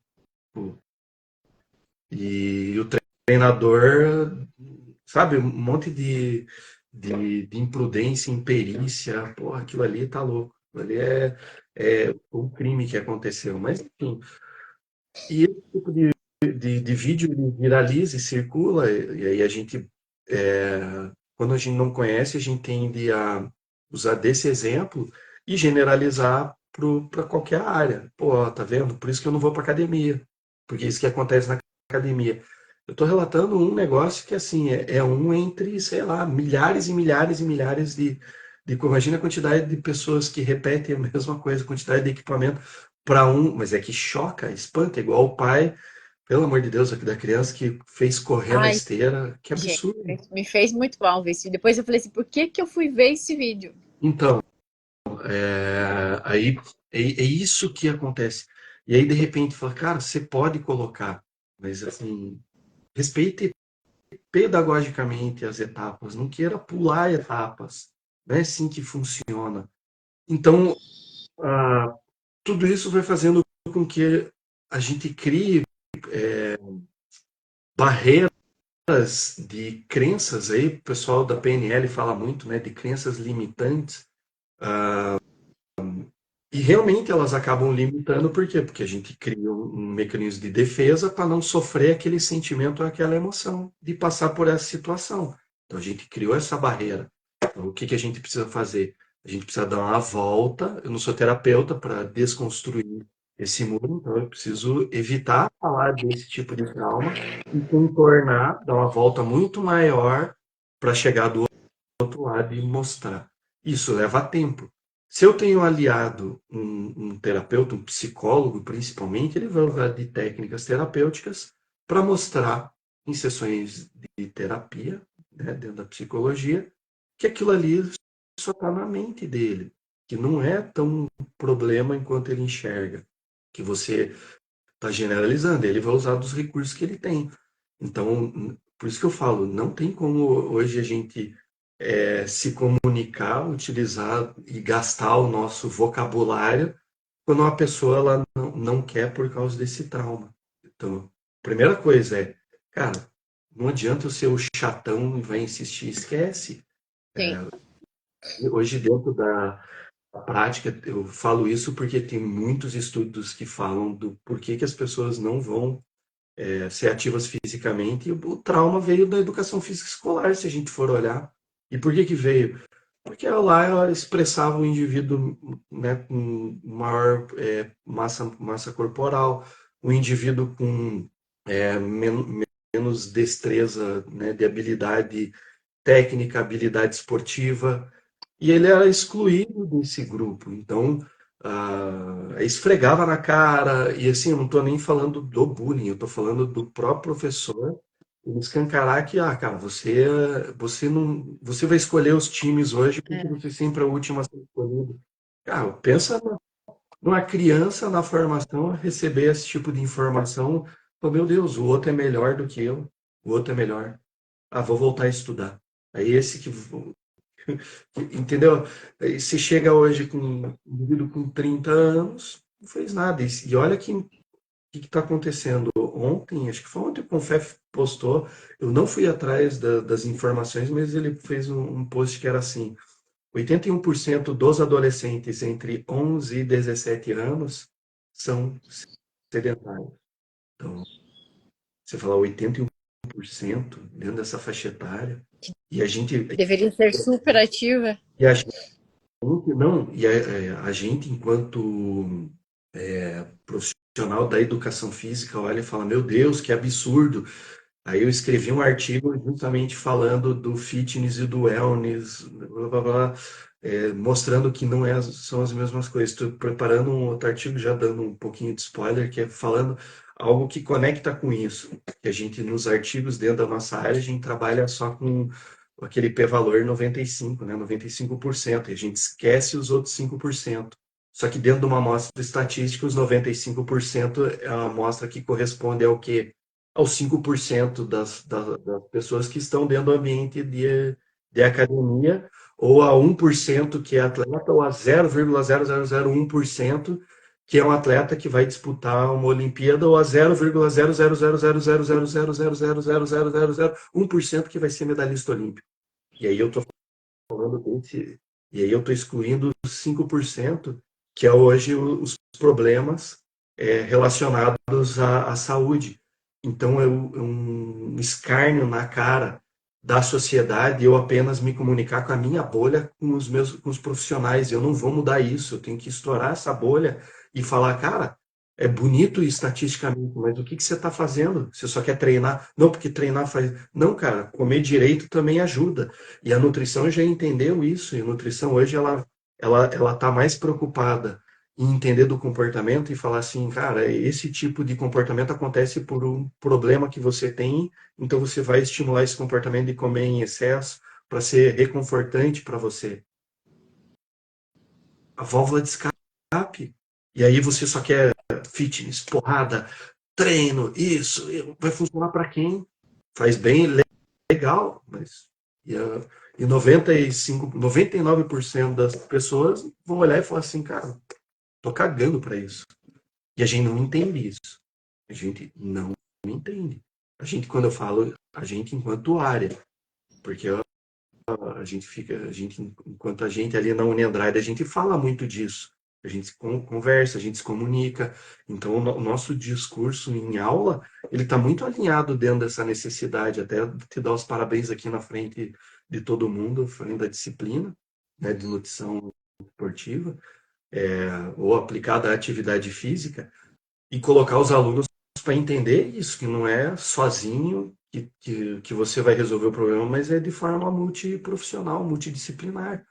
E o treinador, sabe, um monte de imprudência, imperícia, porra, aquilo ali tá louco. Aquilo ali é um crime que aconteceu. Mas, enfim, e esse tipo de vídeo ele viraliza e circula, e aí a gente, quando a gente não conhece, a gente tende a usar desse exemplo e generalizar para qualquer área. Pô, tá vendo? Por isso que eu não vou para academia, porque isso que acontece na academia. Eu estou relatando um negócio que, assim, é um entre, sei lá, milhares e milhares e milhares imagina a quantidade de pessoas que repetem a mesma coisa, a quantidade de equipamento para um, mas é que choca, espanta, igual o pai, pelo amor de Deus, aqui da criança que fez correr na Ai, esteira, que gente, absurdo. me fez muito mal ver isso. Depois eu falei assim, por que que eu fui ver esse vídeo? Então, aí é isso que acontece. E aí, de repente, fala, cara, você pode colocar, mas assim, respeite pedagogicamente as etapas, não queira pular etapas. Não é assim que funciona. Então, ah, tudo isso vai fazendo com que a gente crie barreiras de crenças aí, o pessoal da PNL fala muito, né, de crenças limitantes, e realmente elas acabam limitando, por quê? Porque a gente cria um mecanismo de defesa para não sofrer aquele sentimento, aquela emoção de passar por essa situação. Então a gente criou essa barreira. Então, o que que a gente precisa fazer? A gente precisa dar uma volta. Eu não sou terapeuta para desconstruir esse muro, então eu preciso evitar falar desse tipo de trauma e contornar, dar uma volta muito maior para chegar do outro lado e mostrar. Isso leva tempo. Se eu tenho aliado um terapeuta, um psicólogo principalmente, ele vai usar de técnicas terapêuticas para mostrar em sessões de terapia, né, dentro da psicologia, que aquilo ali só está na mente dele, que não é tão problema enquanto ele enxerga, que você está generalizando, ele vai usar dos recursos que ele tem. Então, por isso que eu falo, não tem como hoje a gente se comunicar, utilizar e gastar o nosso vocabulário quando uma pessoa ela não quer por causa desse trauma. Então, a primeira coisa é, cara, não adianta eu ser o chatão e vai insistir, esquece. Sim, Hoje, dentro da prática, eu falo isso porque tem muitos estudos que falam do porquê que as pessoas não vão ser ativas fisicamente, e o trauma veio da educação física escolar, se a gente for olhar. E por que que veio? Porque lá ela expressava o indivíduo, né, com maior massa corporal, o indivíduo com menos destreza, né, de habilidade técnica, habilidade esportiva, e ele era excluído desse grupo. Então, esfregava na cara, e assim, eu não estou nem falando do bullying, eu estou falando do próprio professor ele escancarar que, cara, você não, você vai escolher os times hoje porque é, você sempre é o último a ser escolhido. Cara, pensa numa criança na formação receber esse tipo de informação, oh, meu Deus, o outro é melhor do que eu, o outro é melhor. Ah, vou voltar a estudar. Aí esse que entendeu? Aí você chega hoje com um indivíduo com 30 anos, não fez nada. E olha que o que está acontecendo. Ontem, acho que foi ontem que o Confef postou, eu não fui atrás das informações, mas ele fez um post que era assim: 81% dos adolescentes entre 11 e 17 anos são sedentários. Então, você falar 81% dentro dessa faixa etária, e a gente, deveria ser super ativa. e a gente não, e a gente, enquanto profissional da educação física, olha e fala, meu Deus, que absurdo. Aí eu escrevi um artigo justamente falando do fitness e do wellness, blá, blá, blá, mostrando que não são as mesmas coisas. Estou preparando um outro artigo, já dando um pouquinho de spoiler, que é falando algo que conecta com isso. Que a gente, nos artigos dentro da nossa área, a gente trabalha só com aquele p-valor 95, né? 95%, e a gente esquece os outros 5%. Só que dentro de uma amostra estatística, os 95% é uma amostra que corresponde ao quê? Aos 5% das pessoas que estão dentro do ambiente de academia, ou a 1% que é atleta, ou a 0,0001% que é um atleta que vai disputar uma Olimpíada, ou a 0,0000000000001% que vai ser medalhista olímpico. E aí eu estou falando desse, e aí eu estou excluindo os 5%, que é hoje os problemas relacionados à saúde. Então é um escárnio na cara da sociedade eu apenas me comunicar com a minha bolha, com os profissionais. Eu não vou mudar isso, eu tenho que estourar essa bolha e falar, cara, é bonito estatisticamente, mas o que você está fazendo? Você só quer treinar? Não, porque treinar faz. Não, cara, comer direito também ajuda. E a nutrição já entendeu isso, e a nutrição hoje ela tá mais preocupada em entender do comportamento e falar assim, cara, esse tipo de comportamento acontece por um problema que você tem, então você vai estimular esse comportamento de comer em excesso para ser reconfortante para você. A válvula de escape. E aí você só quer fitness, porrada, treino, isso, vai funcionar para quem? Faz bem, legal, mas e 95, 99% das pessoas vão olhar e falar assim, cara, tô cagando para isso. E a gente não entende isso. A gente não entende. A gente, quando eu falo, a gente enquanto área, porque a gente fica, enquanto a gente ali na Uniandrade, a gente fala muito disso. A gente conversa, a gente se comunica. Então, o nosso discurso em aula, ele está muito alinhado dentro dessa necessidade. Até te dar os parabéns aqui na frente de todo mundo, frente da disciplina, né, de nutrição esportiva, ou aplicada à atividade física, e colocar os alunos para entender isso, que não é sozinho que você vai resolver o problema, mas é de forma multiprofissional, multidisciplinar.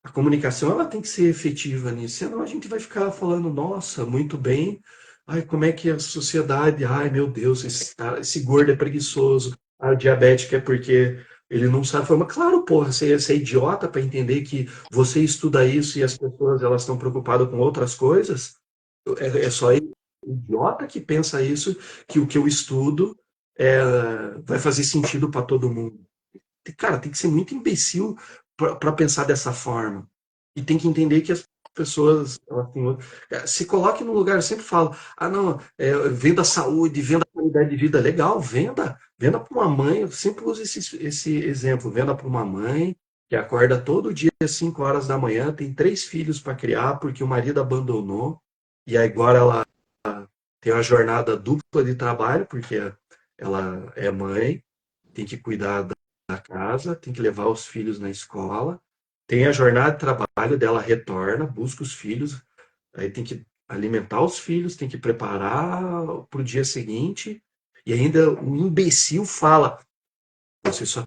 A comunicação ela tem que ser efetiva nisso, senão a gente vai ficar falando, nossa, muito bem, ai, como é que a sociedade, ai, meu Deus, esse gordo é preguiçoso, o diabético é porque ele não sabe falar, mas claro, porra, você é idiota para entender que você estuda isso e as pessoas elas estão preocupadas com outras coisas, é só idiota que pensa isso, que o que eu estudo vai fazer sentido para todo mundo. Cara, tem que ser muito imbecil para pensar dessa forma. E tem que entender que as pessoas elas têm se coloque no lugar, eu sempre falo, não, venda a saúde, venda a qualidade de vida, legal, venda para uma mãe, eu sempre uso esse exemplo, venda para uma mãe que acorda todo dia às 5 horas da manhã, tem 3 filhos para criar porque o marido abandonou, e agora ela tem uma jornada dupla de trabalho, porque ela é mãe, tem que cuidar da casa, tem que levar os filhos na escola, tem a jornada de trabalho dela, retorna, busca os filhos, aí tem que alimentar os filhos, tem que preparar para o dia seguinte, e ainda o imbecil fala, você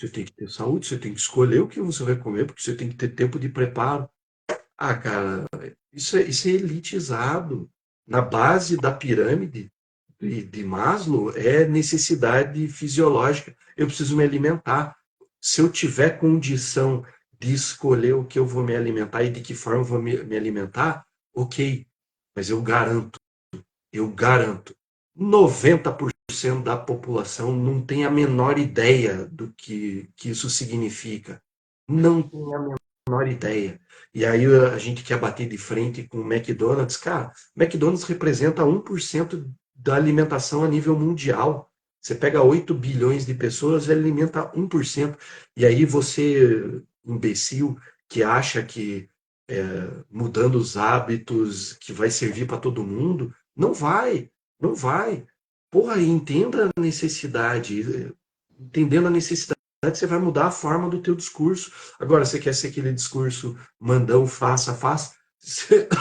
tem que ter saúde, você tem que escolher o que você vai comer, porque você tem que ter tempo de preparo. Cara, isso é elitizado. Na base da pirâmide de Maslow é necessidade fisiológica. Eu preciso me alimentar. Se eu tiver condição de escolher o que eu vou me alimentar e de que forma eu vou me alimentar, ok. Mas eu garanto, 90% da população não tem a menor ideia do que isso significa. Não tem a menor ideia. E aí a gente quer bater de frente com o McDonald's. Cara, o McDonald's representa 1% da alimentação a nível mundial. Você pega 8 bilhões de pessoas e alimenta 1%. E aí você, imbecil, que acha que mudando os hábitos que vai servir para todo mundo, não vai, não vai. Porra, entenda a necessidade. Entendendo a necessidade, você vai mudar a forma do teu discurso. Agora, você quer ser aquele discurso mandão, faça, faça,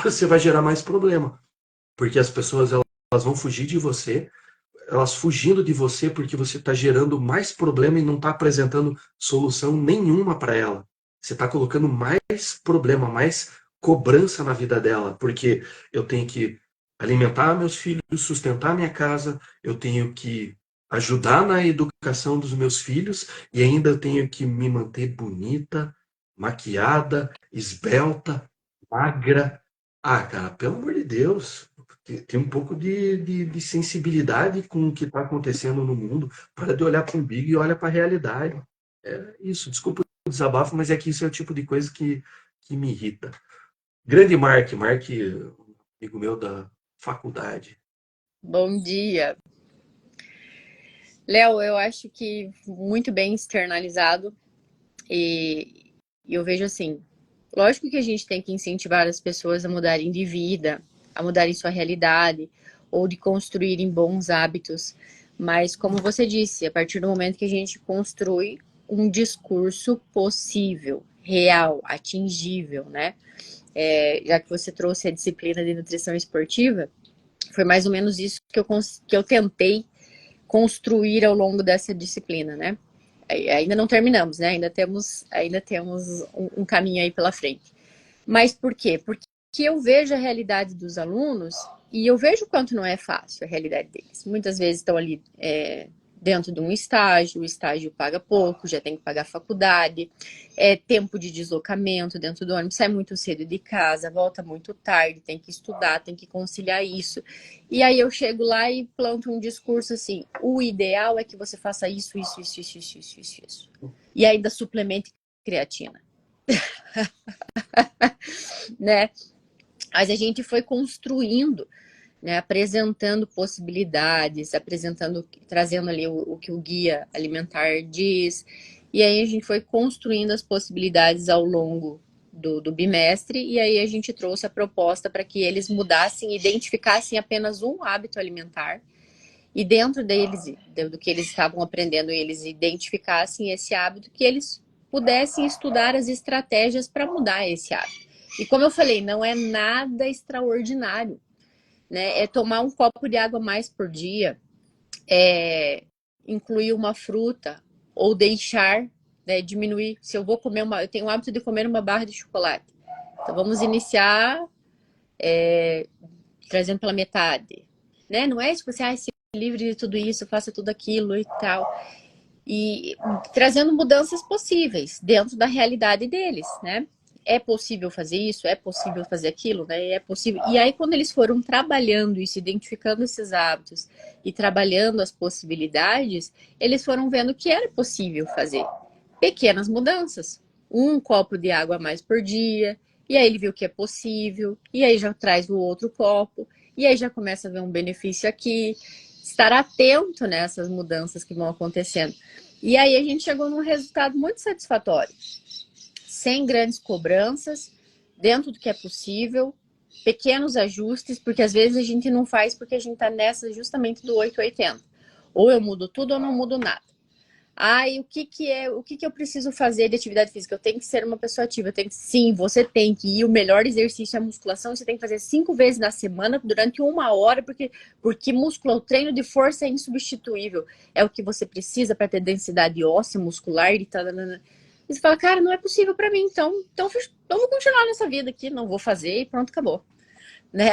você vai gerar mais problema. Porque as pessoas elas vão fugir de você, elas fugindo de você porque você está gerando mais problema e não está apresentando solução nenhuma para ela. Você está colocando mais problema, mais cobrança na vida dela, porque eu tenho que alimentar meus filhos, sustentar minha casa, eu tenho que ajudar na educação dos meus filhos e ainda eu tenho que me manter bonita, maquiada, esbelta, magra. Ah, cara, pelo amor de Deus, tem um pouco de sensibilidade com o que está acontecendo no mundo. Para de olhar para o umbigo e olha para a realidade. É isso, desculpa o desabafo, mas é que isso é o tipo de coisa que me irrita. Grande Mark, amigo meu da faculdade. Bom dia. Léo, eu acho que muito bem externalizado e eu vejo assim, lógico que a gente tem que incentivar as pessoas a mudarem de vida, a mudarem sua realidade ou de construírem bons hábitos, mas como você disse, a partir do momento que a gente construi um discurso possível, real, atingível, né? Já que você trouxe a disciplina de nutrição esportiva, foi mais ou menos isso que eu tentei construir ao longo dessa disciplina, né? Ainda não terminamos, né? Ainda temos um caminho aí pela frente. Mas por quê? Porque eu vejo a realidade dos alunos e eu vejo o quanto não é fácil a realidade deles. Muitas vezes estão ali dentro de um estágio, o estágio paga pouco, já tem que pagar a faculdade, tempo de deslocamento dentro do ônibus, sai muito cedo de casa, volta muito tarde, tem que estudar, tem que conciliar isso. E aí eu chego lá e planto um discurso assim, o ideal é que você faça isso, isso, isso, isso, isso, isso, isso, isso. E ainda suplemente creatina, né? Mas a gente foi construindo, né, apresentando possibilidades, trazendo ali o que o guia alimentar diz, e aí a gente foi construindo as possibilidades ao longo do bimestre, e aí a gente trouxe a proposta para que eles mudassem, identificassem apenas um hábito alimentar, e dentro deles, do que eles estavam aprendendo, eles identificassem esse hábito, que eles pudessem estudar as estratégias para mudar esse hábito. E como eu falei, não é nada extraordinário, né? É tomar um copo de água mais por dia, incluir uma fruta ou deixar, né, diminuir. Se eu vou comer eu tenho o hábito de comer uma barra de chocolate. Então vamos iniciar trazendo pela metade, né? Não é tipo assim, se livre de tudo isso, faça tudo aquilo e tal. E trazendo mudanças possíveis dentro da realidade deles, né? É possível fazer isso, é possível fazer aquilo, né? É possível. E aí, quando eles foram trabalhando isso, identificando esses hábitos e trabalhando as possibilidades, eles foram vendo que era possível fazer pequenas mudanças. Um copo de água a mais por dia, e aí ele viu que é possível, e aí já traz o outro copo, e aí já começa a ver um benefício aqui, estar atento nessas mudanças que vão acontecendo. E aí a gente chegou num resultado muito satisfatório, sem grandes cobranças, dentro do que é possível, pequenos ajustes, porque às vezes a gente não faz porque a gente está nessa justamente do 880. Ou eu mudo tudo ou não mudo nada. E o que eu preciso fazer de atividade física? Eu tenho que ser uma pessoa ativa. Sim, você tem que ir. O melhor exercício é a musculação. Você tem que fazer 5 vezes na semana durante 1 hora, porque músculo, o treino de força é insubstituível. É o que você precisa para ter densidade óssea, muscular e tal. E você fala, cara, não é possível para mim. Então eu vou continuar nessa vida aqui, não vou fazer e pronto, acabou, né?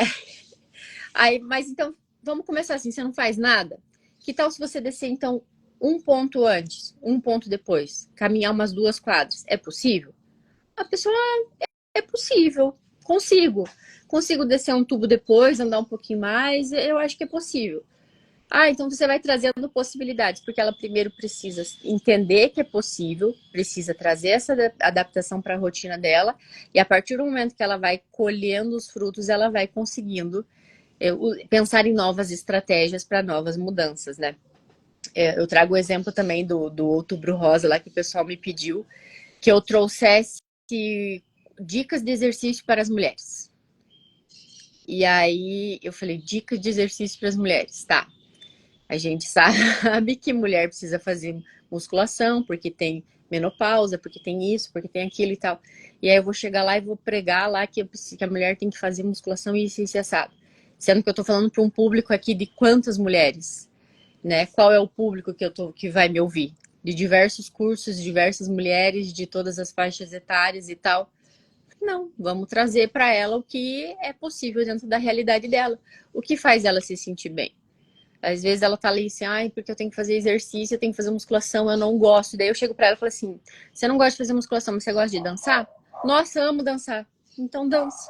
Mas então vamos começar assim. Você não faz nada? Que tal se você descer então um ponto antes, um ponto depois, caminhar umas 2 quadras? É possível? A pessoa, é possível, consigo descer um tubo depois, andar um pouquinho mais, eu acho que é possível. Então você vai trazendo possibilidades, porque ela primeiro precisa entender que é possível, precisa trazer essa adaptação para a rotina dela, e a partir do momento que ela vai colhendo os frutos, ela vai conseguindo pensar em novas estratégias para novas mudanças, né? Eu trago o exemplo também do Outubro Rosa, lá que o pessoal me pediu que eu trouxesse dicas de exercício para as mulheres. E aí eu falei, dicas de exercício para as mulheres, tá? A gente sabe que mulher precisa fazer musculação, porque tem menopausa, porque tem isso, porque tem aquilo e tal. E aí eu vou chegar lá e vou pregar lá que a mulher tem que fazer musculação e isso assado. Sendo que eu tô falando para um público aqui de quantas mulheres? Né? Qual é o público que vai me ouvir? De diversos cursos, diversas mulheres, de todas as faixas etárias e tal. Não, vamos trazer para ela o que é possível dentro da realidade dela, o que faz ela se sentir bem. Às vezes ela tá ali assim, ai, porque eu tenho que fazer exercício, eu tenho que fazer musculação, eu não gosto. Daí eu chego pra ela e falo assim, você não gosta de fazer musculação, mas você gosta de dançar? Nossa, eu amo dançar. Então dance.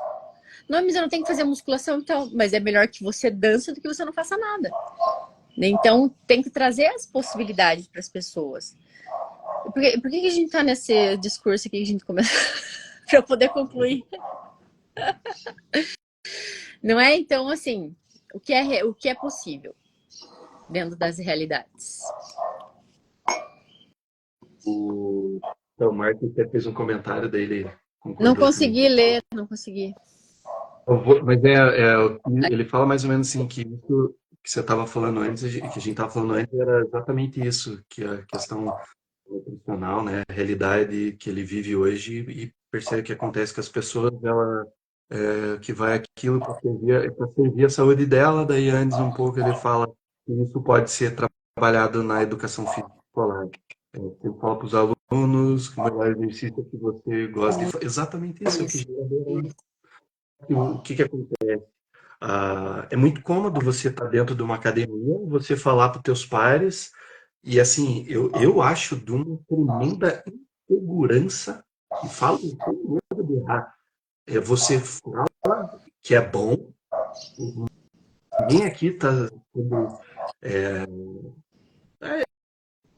Não, mas eu não tenho que fazer musculação, então. Mas é melhor que você dance do que você não faça nada. Então tem que trazer as possibilidades para as pessoas. Por que a gente tá nesse discurso aqui que a gente começa para eu poder concluir? Não é? Então, assim, o que é possível dentro das realidades. O Marco até fez um comentário dele, Não concordou comigo. consegui ler, não consegui. Mas ele fala mais ou menos assim que isso que você estava falando antes, que a gente estava falando antes, era exatamente isso, que a questão nutricional, né, a realidade que ele vive hoje e percebe que acontece com as pessoas, ela que vai aquilo para servir a saúde dela, daí antes um pouco ele fala que isso pode ser trabalhado na educação física escolar. Eu falo para os alunos que o melhor exercício é que você gosta de fazer. Exatamente isso, é o que Isso. gera o que acontece? É muito cômodo você estar dentro de uma academia, você falar para os teus pares, e assim, eu acho de uma tremenda insegurança, e falo sem medo de errar. Você fala que é bom, ninguém aqui está sendo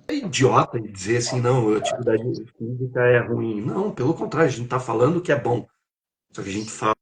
idiota em dizer assim, não, a atividade física é ruim. Não, pelo contrário, a gente está falando que é bom. Só que a gente fala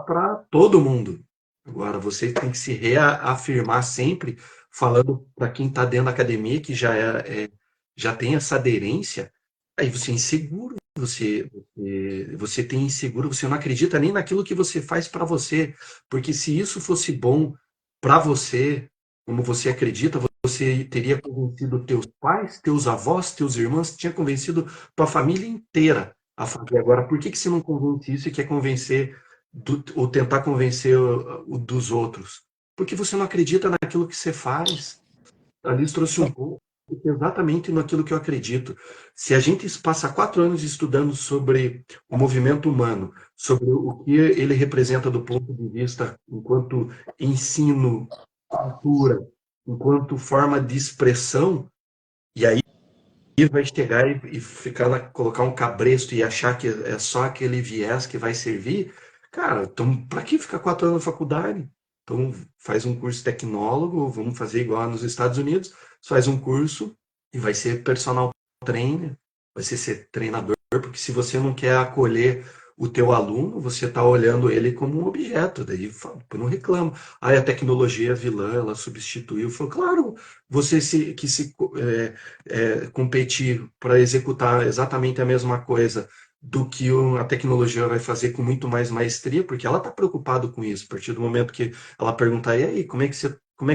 para todo mundo. Agora, você tem que se reafirmar sempre, falando para quem está dentro da academia, que já tem essa aderência, aí você é inseguro, você tem inseguro, você não acredita nem naquilo que você faz para você, porque se isso fosse bom para você, como você acredita, você teria convencido teus pais, teus avós, teus irmãos, tinha convencido tua família inteira a fazer. Agora, por que você não convence isso e quer convencer ou tentar convencer dos outros? Porque você não acredita naquilo que você faz. A Liz trouxe um pouco exatamente naquilo que eu acredito. Se a gente passa 4 anos estudando sobre o movimento humano, sobre o que ele representa do ponto de vista enquanto ensino, cultura, enquanto forma de expressão, e aí vai chegar e ficar colocar um cabresto e achar que é só aquele viés que vai servir, cara, então para que ficar 4 anos na faculdade? Então faz um curso tecnólogo, vamos fazer igual nos Estados Unidos, faz um curso e vai ser personal trainer, vai ser treinador, porque se você não quer acolher o teu aluno, você está olhando ele como um objeto, daí eu não reclamo. Ah, a tecnologia é vilã, ela substituiu. Falou, claro, você se competir para executar exatamente a mesma coisa do que a tecnologia vai fazer com muito mais maestria, porque ela está preocupada com isso. A partir do momento que ela perguntar, e aí, como é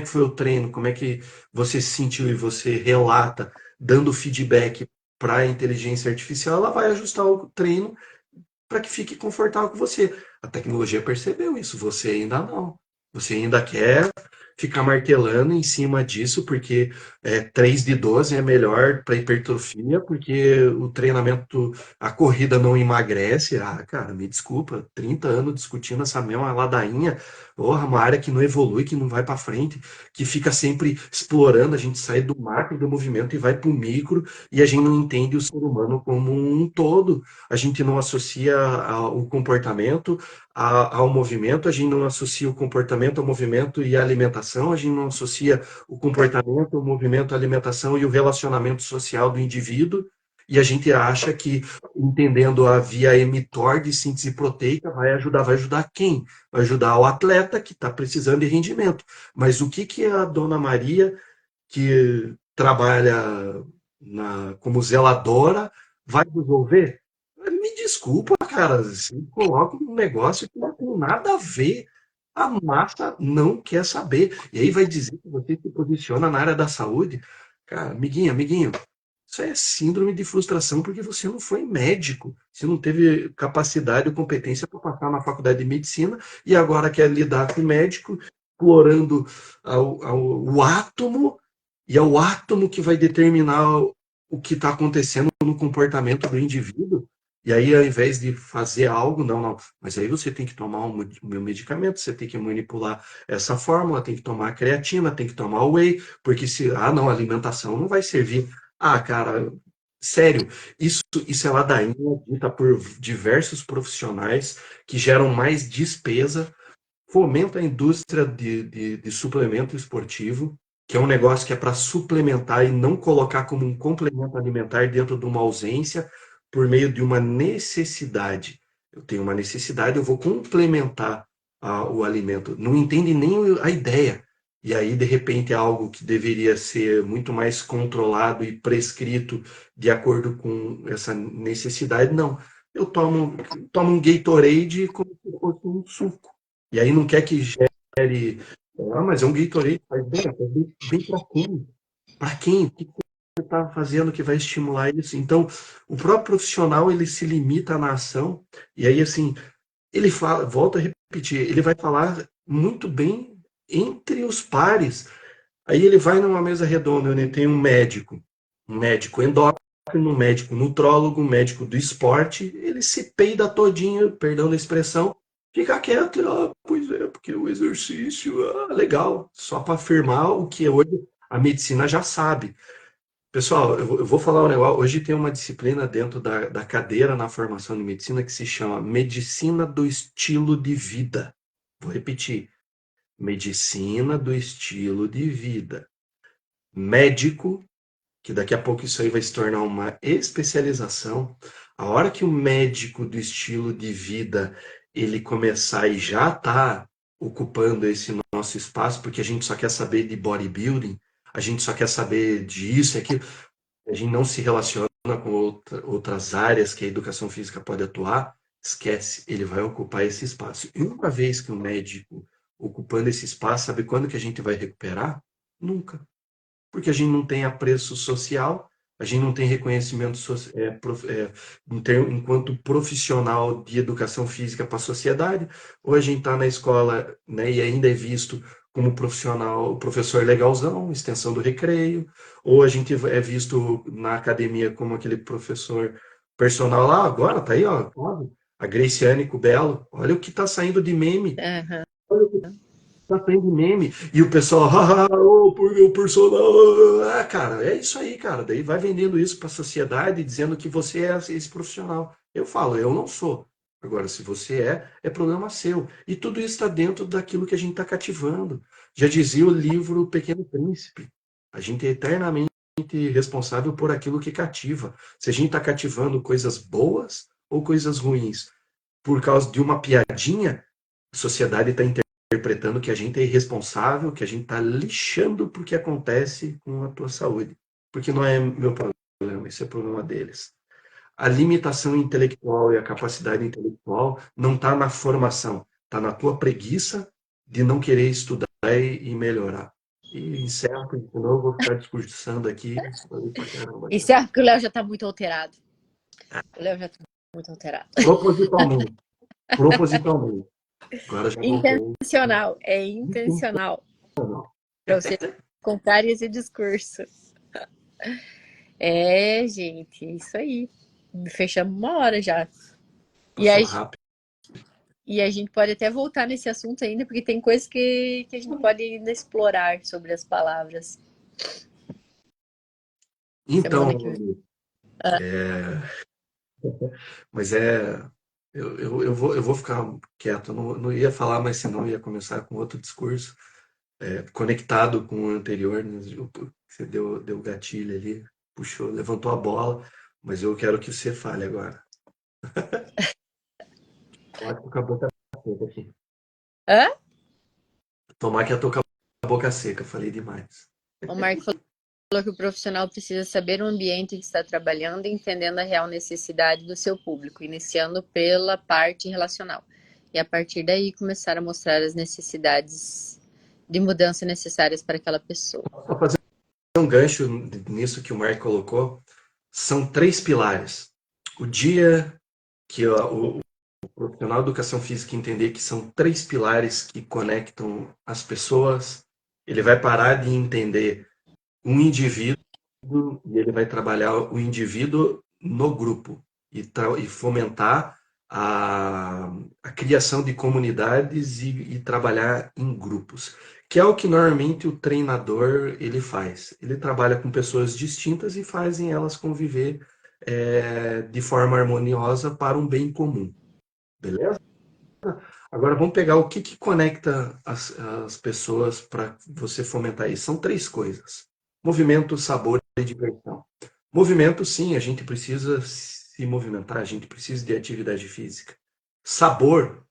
que foi o treino? Como é que você se sentiu? E você relata, dando feedback para a inteligência artificial, ela vai ajustar o treino para que fique confortável com você. A tecnologia percebeu isso, você ainda não. Você ainda quer ficar martelando em cima disso, porque 3 de 12 é melhor para hipertrofia, porque o treinamento, a corrida não emagrece. Ah, cara, me desculpa, 30 anos discutindo essa mesma ladainha, porra, uma área que não evolui, que não vai para frente, que fica sempre explorando, a gente sai do macro do movimento e vai para o micro, e a gente não entende o ser humano como um todo, a gente não associa o comportamento ao movimento, a gente não associa o comportamento ao movimento e à alimentação, a gente não associa o comportamento, o movimento, a alimentação e o relacionamento social do indivíduo, e a gente acha que entendendo a via mTOR de síntese proteica vai ajudar quem? Vai ajudar o atleta que está precisando de rendimento. Mas o que a dona Maria, que trabalha como zeladora, vai resolver? Me desculpa, cara, você coloca um negócio que não tem nada a ver. A massa não quer saber. E aí vai dizer que você se posiciona na área da saúde. Cara, amiguinho, isso é síndrome de frustração porque você não foi médico. Você não teve capacidade ou competência para passar na faculdade de medicina e agora quer lidar com o médico, explorando o átomo, e é o átomo que vai determinar o que está acontecendo no comportamento do indivíduo. E aí, ao invés de fazer algo, não, não. Mas aí você tem que tomar o meu medicamento, você tem que manipular essa fórmula, tem que tomar a creatina, tem que tomar o whey, porque se, ah, não, a alimentação não vai servir. Ah, cara, sério, isso é ladainha dita por diversos profissionais que geram mais despesa, fomenta a indústria de suplemento esportivo, que é um negócio que é para suplementar e não colocar como um complemento alimentar dentro de uma ausência, por meio de uma necessidade. Eu tenho uma necessidade, eu vou complementar o alimento. Não entende nem a ideia. E aí, de repente, é algo que deveria ser muito mais controlado e prescrito de acordo com essa necessidade. Não. Eu tomo um Gatorade como se fosse um suco. E aí não quer que gere. Ah, mas é um Gatorade, faz bem para quem? Para quem? O que você está fazendo que vai estimular isso? Então, o próprio profissional ele se limita na ação, e aí assim, ele fala, volta a repetir, ele vai falar muito bem entre os pares. Aí ele vai numa mesa redonda, onde tem um médico endócrino, um médico nutrólogo, um médico do esporte, ele se peida todinho, perdão da expressão, fica quieto, ah, pois é, porque o exercício, ah, legal, só para afirmar o que hoje a medicina já sabe. Pessoal, eu vou falar um negócio, hoje tem uma disciplina dentro da cadeira na formação de medicina que se chama Medicina do Estilo de Vida. Vou repetir, Medicina do Estilo de Vida. Médico, que daqui a pouco isso aí vai se tornar uma especialização. A hora que o médico do estilo de vida ele começar e já está ocupando esse nosso espaço, porque a gente só quer saber de bodybuilding, a gente só quer saber disso e aquilo, a gente não se relaciona com outras áreas que a educação física pode atuar, esquece, ele vai ocupar esse espaço. E uma vez que o médico ocupando esse espaço, sabe quando que a gente vai recuperar? Nunca, porque a gente não tem apreço social, a gente não tem reconhecimento enquanto profissional de educação física para a sociedade, ou a gente está na escola, né, e ainda é visto como profissional, professor legalzão, extensão do recreio, ou a gente é visto na academia como aquele professor personal lá, agora tá aí, ó, a Graciane Cubelo, olha o que está saindo de meme, Aham. tá tendo meme. E o pessoal, ah, oh, por meu personal. Ah, cara, é isso aí, cara. Daí vai vendendo isso para a sociedade, dizendo que você é esse profissional. Eu falo, eu não sou. Agora, se você é problema seu. E tudo isso está dentro daquilo que a gente está cativando. Já dizia o livro Pequeno Príncipe. A gente é eternamente responsável por aquilo que cativa. Se a gente está cativando coisas boas ou coisas ruins por causa de uma piadinha, a sociedade está interpretando que a gente é irresponsável, que a gente está lixando porque acontece com a tua saúde. Porque não é meu problema, esse é o problema deles. A limitação intelectual e a capacidade intelectual não está na formação, está na tua preguiça de não querer estudar e melhorar. E encerro, porque senão eu vou ficar discursando aqui. Falei pra caramba E já. certo que o Léo já tá muito alterado. O Léo já tá muito alterado. Propositalmente. Propositalmente. Agora já voltei. Intencional, é intencional para você comprar esse discurso. É, gente, isso aí. Fechamos uma hora já. E a, Passou rápido. e a gente pode até voltar nesse assunto ainda, porque tem coisas que a gente pode ainda explorar sobre as palavras. Semana Então, que vem. mas eu vou ficar quieto, eu não ia falar, mas senão eu ia começar com outro discurso, conectado com o anterior, né? Você deu gatilho ali, puxou, levantou a bola, mas eu quero que você fale agora. Tomar que eu tô com a boca seca aqui. Hã? Tomar que eu tô com a boca seca, falei demais. O Marco falou que o profissional precisa saber o ambiente em que está trabalhando e entendendo a real necessidade do seu público, iniciando pela parte relacional. E a partir daí começar a mostrar as necessidades de mudança necessárias para aquela pessoa. Para fazer um gancho nisso que o Marco colocou, são 3 pilares. O dia que o profissional de educação física entender que são 3 pilares que conectam as pessoas, ele vai parar de entender um indivíduo e ele vai trabalhar o indivíduo no grupo. e fomentar a criação de comunidades e trabalhar em grupos, que é o que normalmente o treinador ele faz. Ele trabalha com pessoas distintas e fazem elas conviver de forma harmoniosa para um bem comum, beleza? Agora vamos pegar o que conecta as pessoas para você fomentar isso. São três coisas: movimento, sabor e diversão. Movimento, sim, a gente precisa se movimentar, a gente precisa de atividade física. Sabor,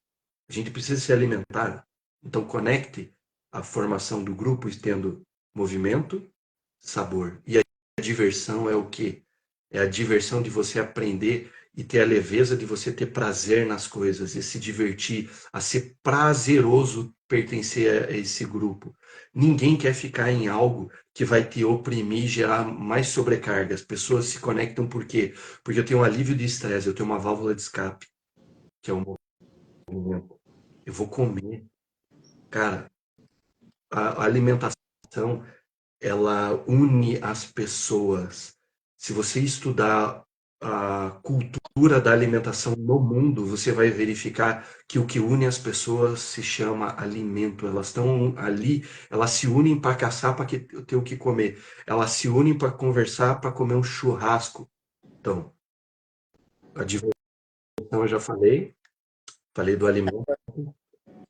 a gente precisa se alimentar. Então conecte a formação do grupo tendo movimento, sabor. E a diversão é o quê? É a diversão de você aprender e ter a leveza de você ter prazer nas coisas e se divertir, a ser prazeroso pertencer a esse grupo. Ninguém quer ficar em algo que vai te oprimir e gerar mais sobrecarga. As pessoas se conectam por quê? Porque eu tenho um alívio de estresse, eu tenho uma válvula de escape, que é o movimento. Eu vou comer. Cara, a alimentação ela une as pessoas. Se você estudar a cultura da alimentação no mundo, você vai verificar que o que une as pessoas se chama alimento. Elas estão ali, elas se unem para caçar para ter o que comer. Elas se unem para conversar, para comer um churrasco. Então, a diversão eu já falei do alimento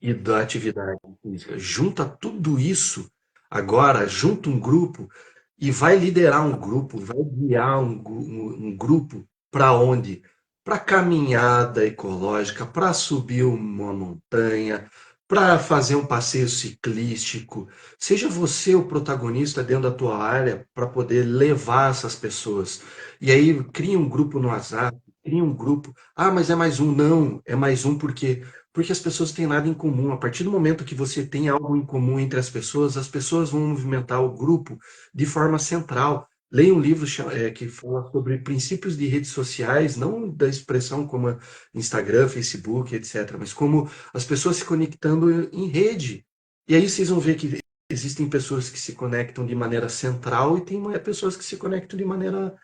e da atividade física. Junta tudo isso agora, junta um grupo e vai liderar um grupo, vai guiar um grupo para onde? Para caminhada ecológica, para subir uma montanha, para fazer um passeio ciclístico. Seja você o protagonista dentro da tua área para poder levar essas pessoas. E aí cria um grupo no WhatsApp, cria um grupo. Ah, mas é mais um. Não, é mais um porque as pessoas têm nada em comum. A partir do momento que você tem algo em comum entre as pessoas vão movimentar o grupo de forma central. Leia um livro que fala sobre princípios de redes sociais, não da expressão como Instagram, Facebook, etc., mas como as pessoas se conectando em rede. E aí vocês vão ver que existem pessoas que se conectam de maneira central e tem pessoas que se conectam de maneira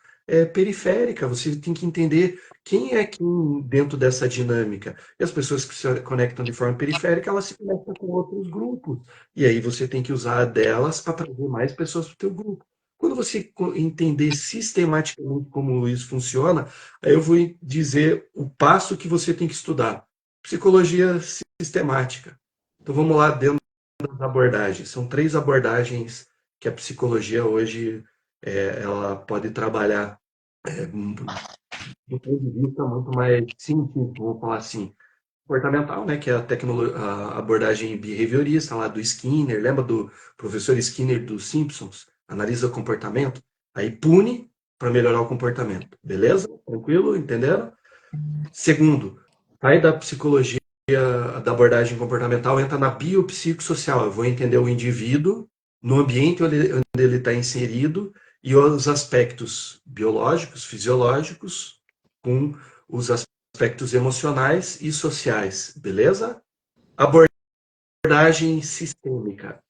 periférica. Você tem que entender quem é quem dentro dessa dinâmica. E as pessoas que se conectam de forma periférica, elas se conectam com outros grupos. E aí você tem que usar delas para trazer mais pessoas para o teu grupo. Quando você entender sistematicamente como isso funciona, aí eu vou dizer o passo que você tem que estudar. Psicologia sistemática. Então vamos lá dentro das abordagens. São três abordagens que a psicologia hoje ela pode trabalhar do ponto de vista muito mais científico, vamos falar assim, comportamental, né, que é a abordagem behaviorista lá do Skinner, lembra do professor Skinner dos Simpsons? Analisa o comportamento, aí pune para melhorar o comportamento. Beleza? Tranquilo? Entenderam? Segundo, sai da psicologia da abordagem comportamental, entra na biopsicossocial. Eu vou entender o indivíduo no ambiente onde ele está inserido e os aspectos biológicos, fisiológicos, com os aspectos emocionais e sociais, beleza? Abordagem sistêmica.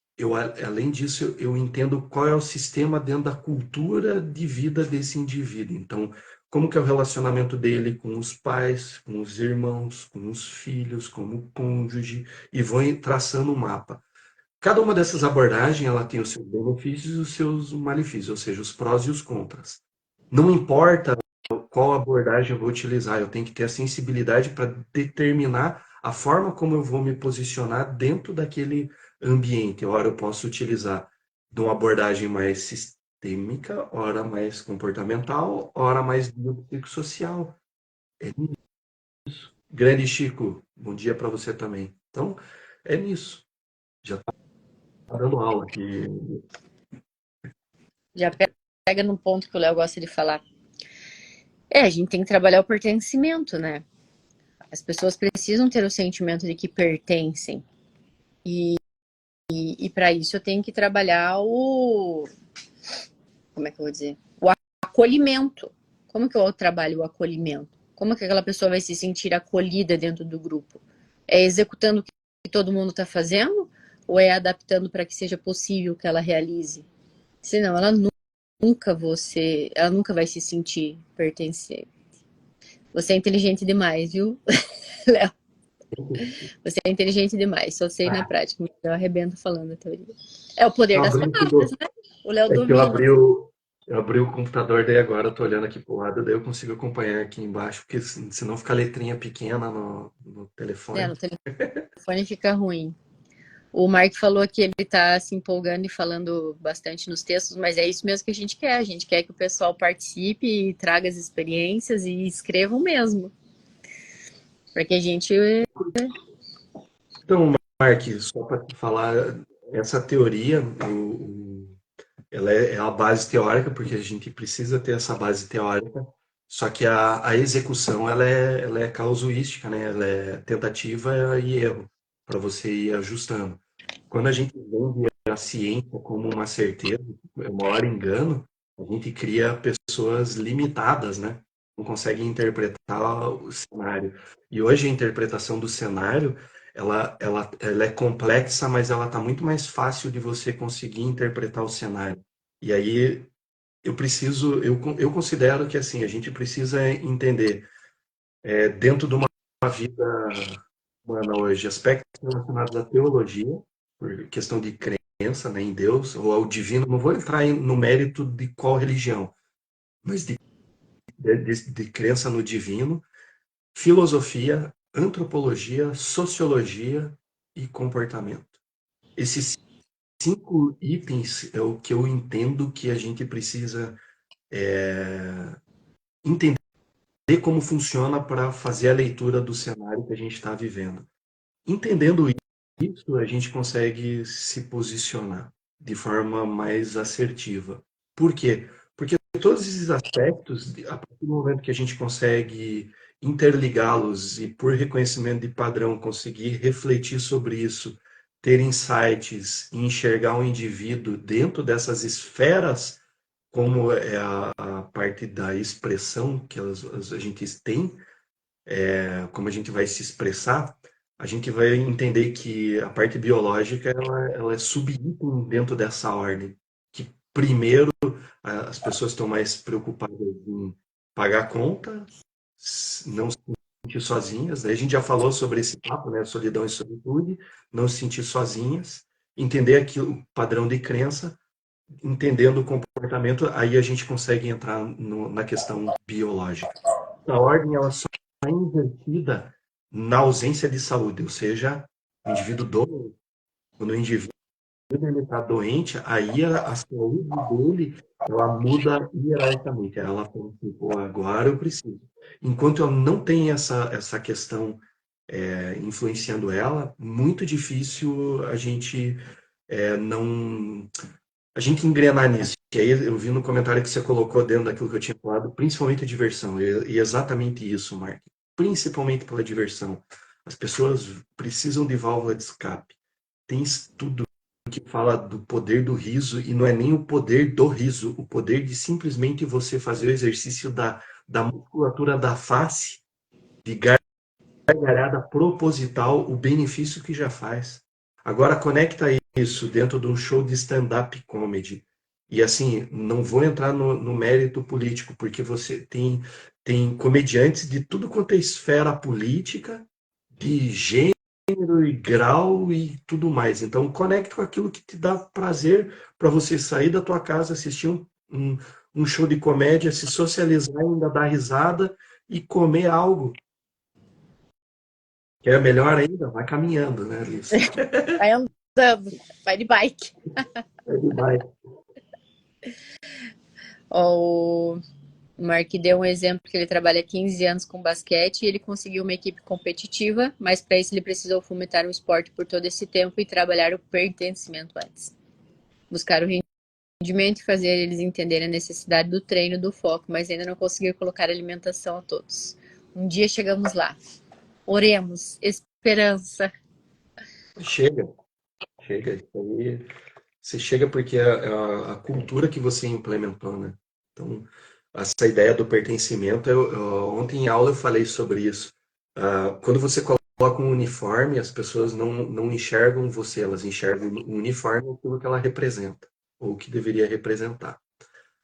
Além disso, eu entendo qual é o sistema dentro da cultura de vida desse indivíduo. Então, como que é o relacionamento dele com os pais, com os irmãos, com os filhos, com o cônjuge, e vou traçando um mapa. Cada uma dessas abordagens, ela tem os seus benefícios e os seus malefícios, ou seja, os prós e os contras. Não importa qual abordagem eu vou utilizar, eu tenho que ter a sensibilidade para determinar a forma como eu vou me posicionar dentro daquele ambiente. Ora, eu posso utilizar de uma abordagem mais sistêmica, ora mais comportamental, ora mais biopsicossocial. É nisso. Grande Chico, bom dia para você também. Então, é nisso. Já está dando aula aqui. Já pega no ponto que o Léo gosta de falar. A gente tem que trabalhar o pertencimento, né? As pessoas precisam ter o sentimento de que pertencem. E para isso eu tenho que trabalhar o. Como é que eu vou dizer? O acolhimento. Como que eu trabalho o acolhimento? Como que aquela pessoa vai se sentir acolhida dentro do grupo? É executando o que todo mundo está fazendo? Ou é adaptando para que seja possível que ela realize? Senão ela nunca vai se sentir pertencente. Você é inteligente demais, viu, Léo? Você é inteligente demais, só sei na prática, mas eu arrebento falando a teoria. É o poder Eu das abri palavras, tudo. né? O Léo É que eu domina. abri o computador, daí agora eu tô olhando aqui pro lado, daí eu consigo acompanhar aqui embaixo, porque senão fica a letrinha pequena no Né? telefone. No telefone fica ruim. O Mark falou que ele está se empolgando e falando bastante nos textos, mas é isso mesmo que a gente quer. A gente quer que o pessoal participe e traga as experiências e escrevam mesmo. Para que a gente. Então, Mark, só para te falar, essa teoria, ela é a base teórica, porque a gente precisa ter essa base teórica, só que a execução ela é causuística, né? Ela é tentativa e erro, para você ir ajustando. Quando a gente vende a ciência como uma certeza, o maior engano, a gente cria pessoas limitadas, né? Não conseguem interpretar o cenário. E hoje a interpretação do cenário, ela é complexa, mas ela está muito mais fácil de você conseguir interpretar o cenário. E aí eu considero que assim, a gente precisa entender, dentro de uma vida humana hoje, aspectos relacionados à teologia, por questão de crença, né, em Deus ou ao divino. Não vou entrar no mérito de qual religião, mas de crença no divino, filosofia, antropologia, sociologia e comportamento. Esses 5 itens é o que eu entendo que a gente precisa entender como funciona para fazer a leitura do cenário que a gente está vivendo. Entendendo isso, a gente consegue se posicionar de forma mais assertiva. Por quê? Porque todos esses aspectos, a partir do momento que a gente consegue interligá-los e, por reconhecimento de padrão, conseguir refletir sobre isso, ter insights e enxergar um indivíduo dentro dessas esferas, como é a parte da expressão que a gente tem, como a gente vai se expressar, a gente vai entender que a parte biológica ela é subitem dentro dessa ordem. Que primeiro as pessoas estão mais preocupadas em pagar a conta, não se sentir sozinhas. Né? A gente já falou sobre esse papo, né? Solidão e solitude, não se sentir sozinhas, entender aquilo, o padrão de crença, entendendo o comportamento, aí a gente consegue entrar na questão biológica. A ordem ela só é invertida na ausência de saúde, ou seja, o indivíduo doente. Quando o indivíduo está doente, aí a saúde dele ela muda hierarquicamente. Ela fala assim, pô, agora eu preciso. Enquanto eu não tenho essa questão influenciando ela, muito difícil não a gente engrenar nisso. E aí eu vi no comentário que você colocou dentro daquilo que eu tinha falado, principalmente a diversão. E exatamente isso, Mark. Principalmente pela diversão. As pessoas precisam de válvula de escape. Tem estudo que fala do poder do riso, e não é nem o poder do riso, o poder de simplesmente você fazer o exercício da musculatura da face, de gargalhada proposital, o benefício que já faz. Agora conecta isso dentro de um show de stand-up comedy. E assim, não vou entrar no mérito político, porque você tem comediantes de tudo quanto é esfera política, de gênero e grau e tudo mais. Então, conecta com aquilo que te dá prazer para você sair da tua casa, assistir um show de comédia, se socializar, ainda dar risada e comer algo. Que é melhor ainda, vai caminhando, né, Liz? Vai andando, vai de bike. É demais. Ó, o Mark deu um exemplo que ele trabalha 15 anos com basquete e ele conseguiu uma equipe competitiva, mas para isso ele precisou fomentar o esporte por todo esse tempo e trabalhar o pertencimento antes. Buscar o rendimento e fazer eles entenderem a necessidade do treino, do foco, mas ainda não conseguiu colocar alimentação a todos. Um dia chegamos lá. Oremos, esperança. Chega, chega. Isso aí, você chega porque é a cultura que você implementou, né? Então, essa ideia do pertencimento, ontem em aula eu falei sobre isso. Quando você coloca um uniforme, as pessoas não enxergam você, elas enxergam o uniforme aquilo que ela representa, ou o que deveria representar.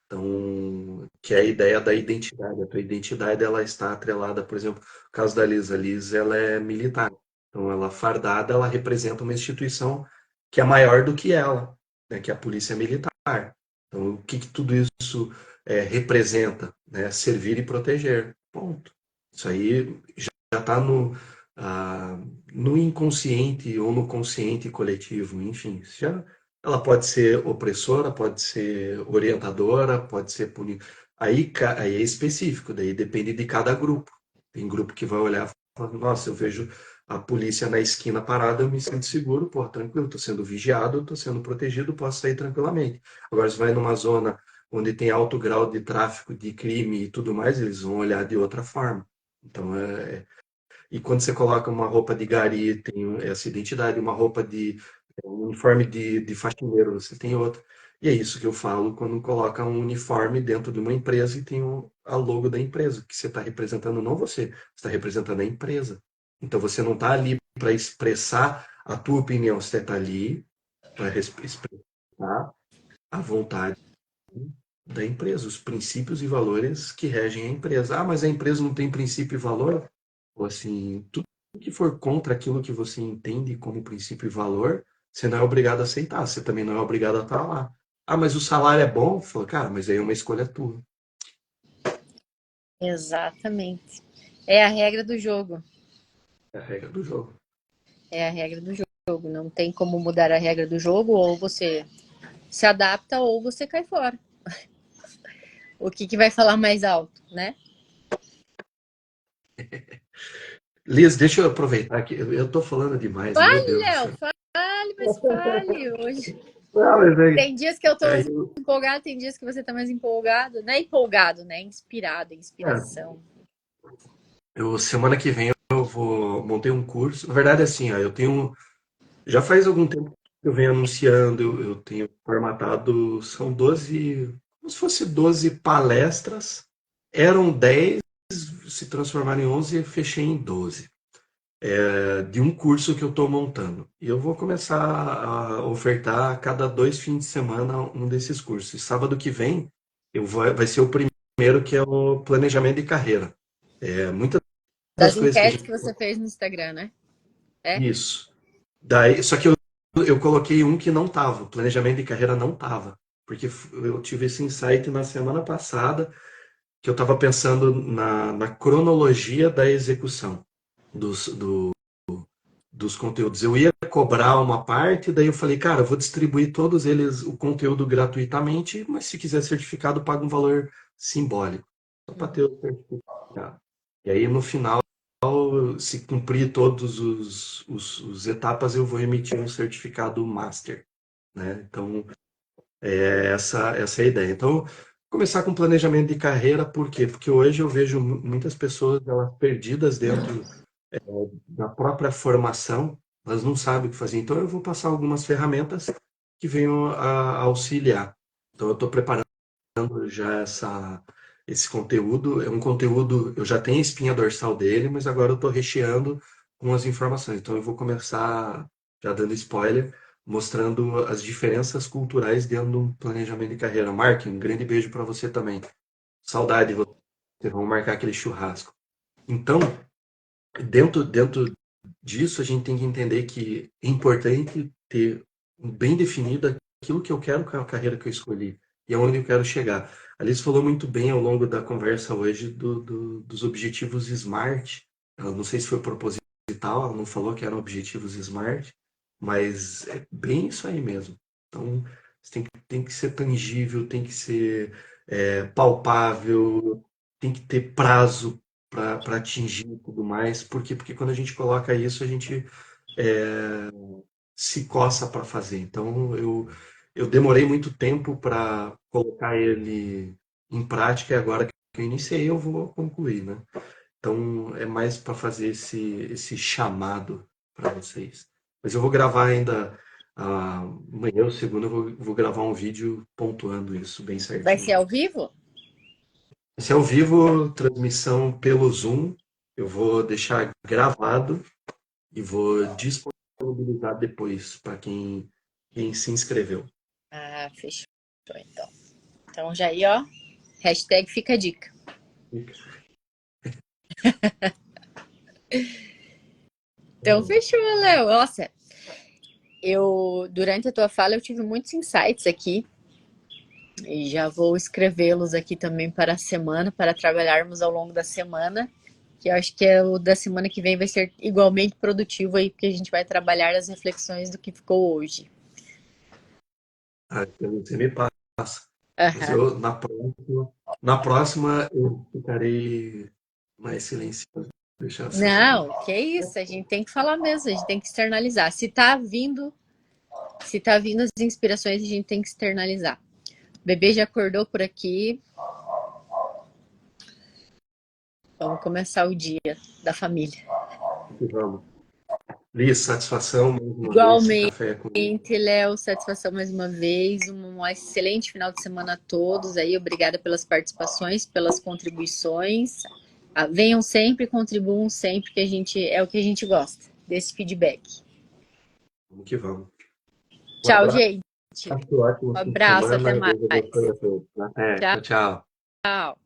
Então, que é a ideia da identidade. A tua identidade, ela está atrelada, por exemplo, no caso da Liz. A Liz, ela é militar. Então, ela fardada, ela representa uma instituição que é maior do que ela, né? Que é a polícia militar. Então, o que tudo isso representa? Né? Servir e proteger. Ponto. Isso aí já está ah, no inconsciente ou no consciente coletivo, enfim. Ela pode ser opressora, pode ser orientadora, pode ser punida. Aí é específico, daí depende de cada grupo. Tem grupo que vai olhar e falar, nossa, eu vejo a polícia na esquina parada, eu me sinto seguro, pô, tranquilo, estou sendo vigiado, estou sendo protegido, posso sair tranquilamente. Agora, se vai numa zona onde tem alto grau de tráfico, de crime e tudo mais, eles vão olhar de outra forma. Então, e quando você coloca uma roupa de gari, tem essa identidade, uma roupa um uniforme de faxineiro, você tem outra. E é isso que eu falo quando coloca um uniforme dentro de uma empresa e tem a logo da empresa, que você está representando não você está representando a empresa. Então você não está ali para expressar a tua opinião, você está ali para expressar a vontade da empresa, os princípios e valores que regem a empresa. Ah, mas a empresa não tem princípio e valor? Ou assim, tudo que for contra aquilo que você entende como princípio e valor, você não é obrigado a aceitar, você também não é obrigado a estar lá. Ah, mas o salário é bom? Falei, cara, mas aí é uma escolha tua. Exatamente. É a regra do jogo. É a regra do jogo. É a regra do jogo. Não tem como mudar a regra do jogo, ou você se adapta ou você cai fora. O que vai falar mais alto, né? Liz, deixa eu aproveitar que eu tô falando demais, meu Fale, Deus do Léo, céu. fale, mas fale hoje. Não, mas Tem dias que eu tô aí, empolgado, tem dias que você tá mais empolgado. Não é empolgado, né? Inspirado, é, inspiração. semana que vem eu vou montei um curso. Na verdade, assim, ó, eu tenho já faz algum tempo que eu venho anunciando, eu tenho formatado, são 12, como se fosse 12 palestras, eram 10, se transformaram em 11 e fechei em 12, de um curso que eu estou montando. E eu vou começar a ofertar a cada 2 fins de semana um desses cursos. E sábado que vem vai ser o primeiro, que é o planejamento de carreira. Muitas das Das coisas que a enquetes gente... que você fez no Instagram, né? É? Isso. Daí, só que eu coloquei um que não tava, o planejamento de carreira não tava, porque eu tive esse insight na semana passada, que eu estava pensando na cronologia da execução dos, do- dos conteúdos. Eu ia cobrar uma parte, daí eu falei, cara, eu vou distribuir todos eles, o conteúdo gratuitamente, mas se quiser certificado, paga um valor simbólico, só para ter Uhum. o certificado. E aí, no final, se cumprir todos os etapas, eu vou emitir um certificado master, né? Então, essa é a ideia. Então, começar com planejamento de carreira, por quê? Porque hoje eu vejo muitas pessoas elas perdidas dentro da própria formação, elas não sabem o que fazer. Então, eu vou passar algumas ferramentas que venham a auxiliar. Então, eu estou preparando já esse conteúdo. É um conteúdo, eu já tenho a espinha dorsal dele, mas agora eu estou recheando com as informações. Então eu vou começar, já dando spoiler, mostrando as diferenças culturais dentro de um planejamento de carreira. Mark, um grande beijo para você também. Saudade de você. Vamos marcar aquele churrasco. Então, dentro disso, a gente tem que entender que é importante ter bem definido aquilo que eu quero com a carreira que eu escolhi e aonde eu quero chegar. A Alice falou muito bem ao longo da conversa hoje dos objetivos SMART. Ela não sei se foi proposital, ela não falou que eram objetivos SMART, mas é bem isso aí mesmo. Então, tem que ser tangível, tem que ser palpável, tem que ter prazo para atingir e tudo mais. Por quê? Porque quando a gente coloca isso, a gente é, se coça para fazer. Então, eu demorei muito tempo para colocar ele em prática e agora que eu iniciei, eu vou concluir, né? Então, é mais para fazer esse chamado para vocês. Mas eu vou gravar ainda amanhã ou segunda, eu vou gravar um vídeo pontuando isso bem Vai ser certinho. ao vivo? Esse é ao vivo, transmissão pelo Zoom. Eu vou deixar gravado e vou disponibilizar depois para quem se inscreveu. Ah, fechou então. Então já aí, ó, hashtag fica a dica. Então fechou, Léo. Nossa, durante a tua fala, eu tive muitos insights aqui. E já vou escrevê-los aqui também para a semana, para trabalharmos ao longo da semana. Que eu acho que o da semana que vem vai ser igualmente produtivo aí, porque a gente vai trabalhar as reflexões do que ficou hoje. Você me passa. Mas Aham. eu, na próxima eu ficarei mais silencioso. Deixar você falar. Não, que isso, a gente tem que falar mesmo, a gente tem que externalizar. Se tá vindo as inspirações, a gente tem que externalizar. O bebê já acordou por aqui. Vamos começar o dia da família. Vamos. Liz, satisfação mais uma vez. Esse Igualmente, café comigo. Léo, satisfação mais uma vez. Um excelente final de semana a todos aí. Obrigada pelas participações, pelas contribuições. Venham sempre, contribuam sempre, que é o que a gente gosta, desse feedback. Vamos que vamos. Um Tchau, abraço, gente. ótimo Um fim de abraço, até semana. mais. Deus abençoe a todos. Até. Tchau. Tchau, tchau. Tchau.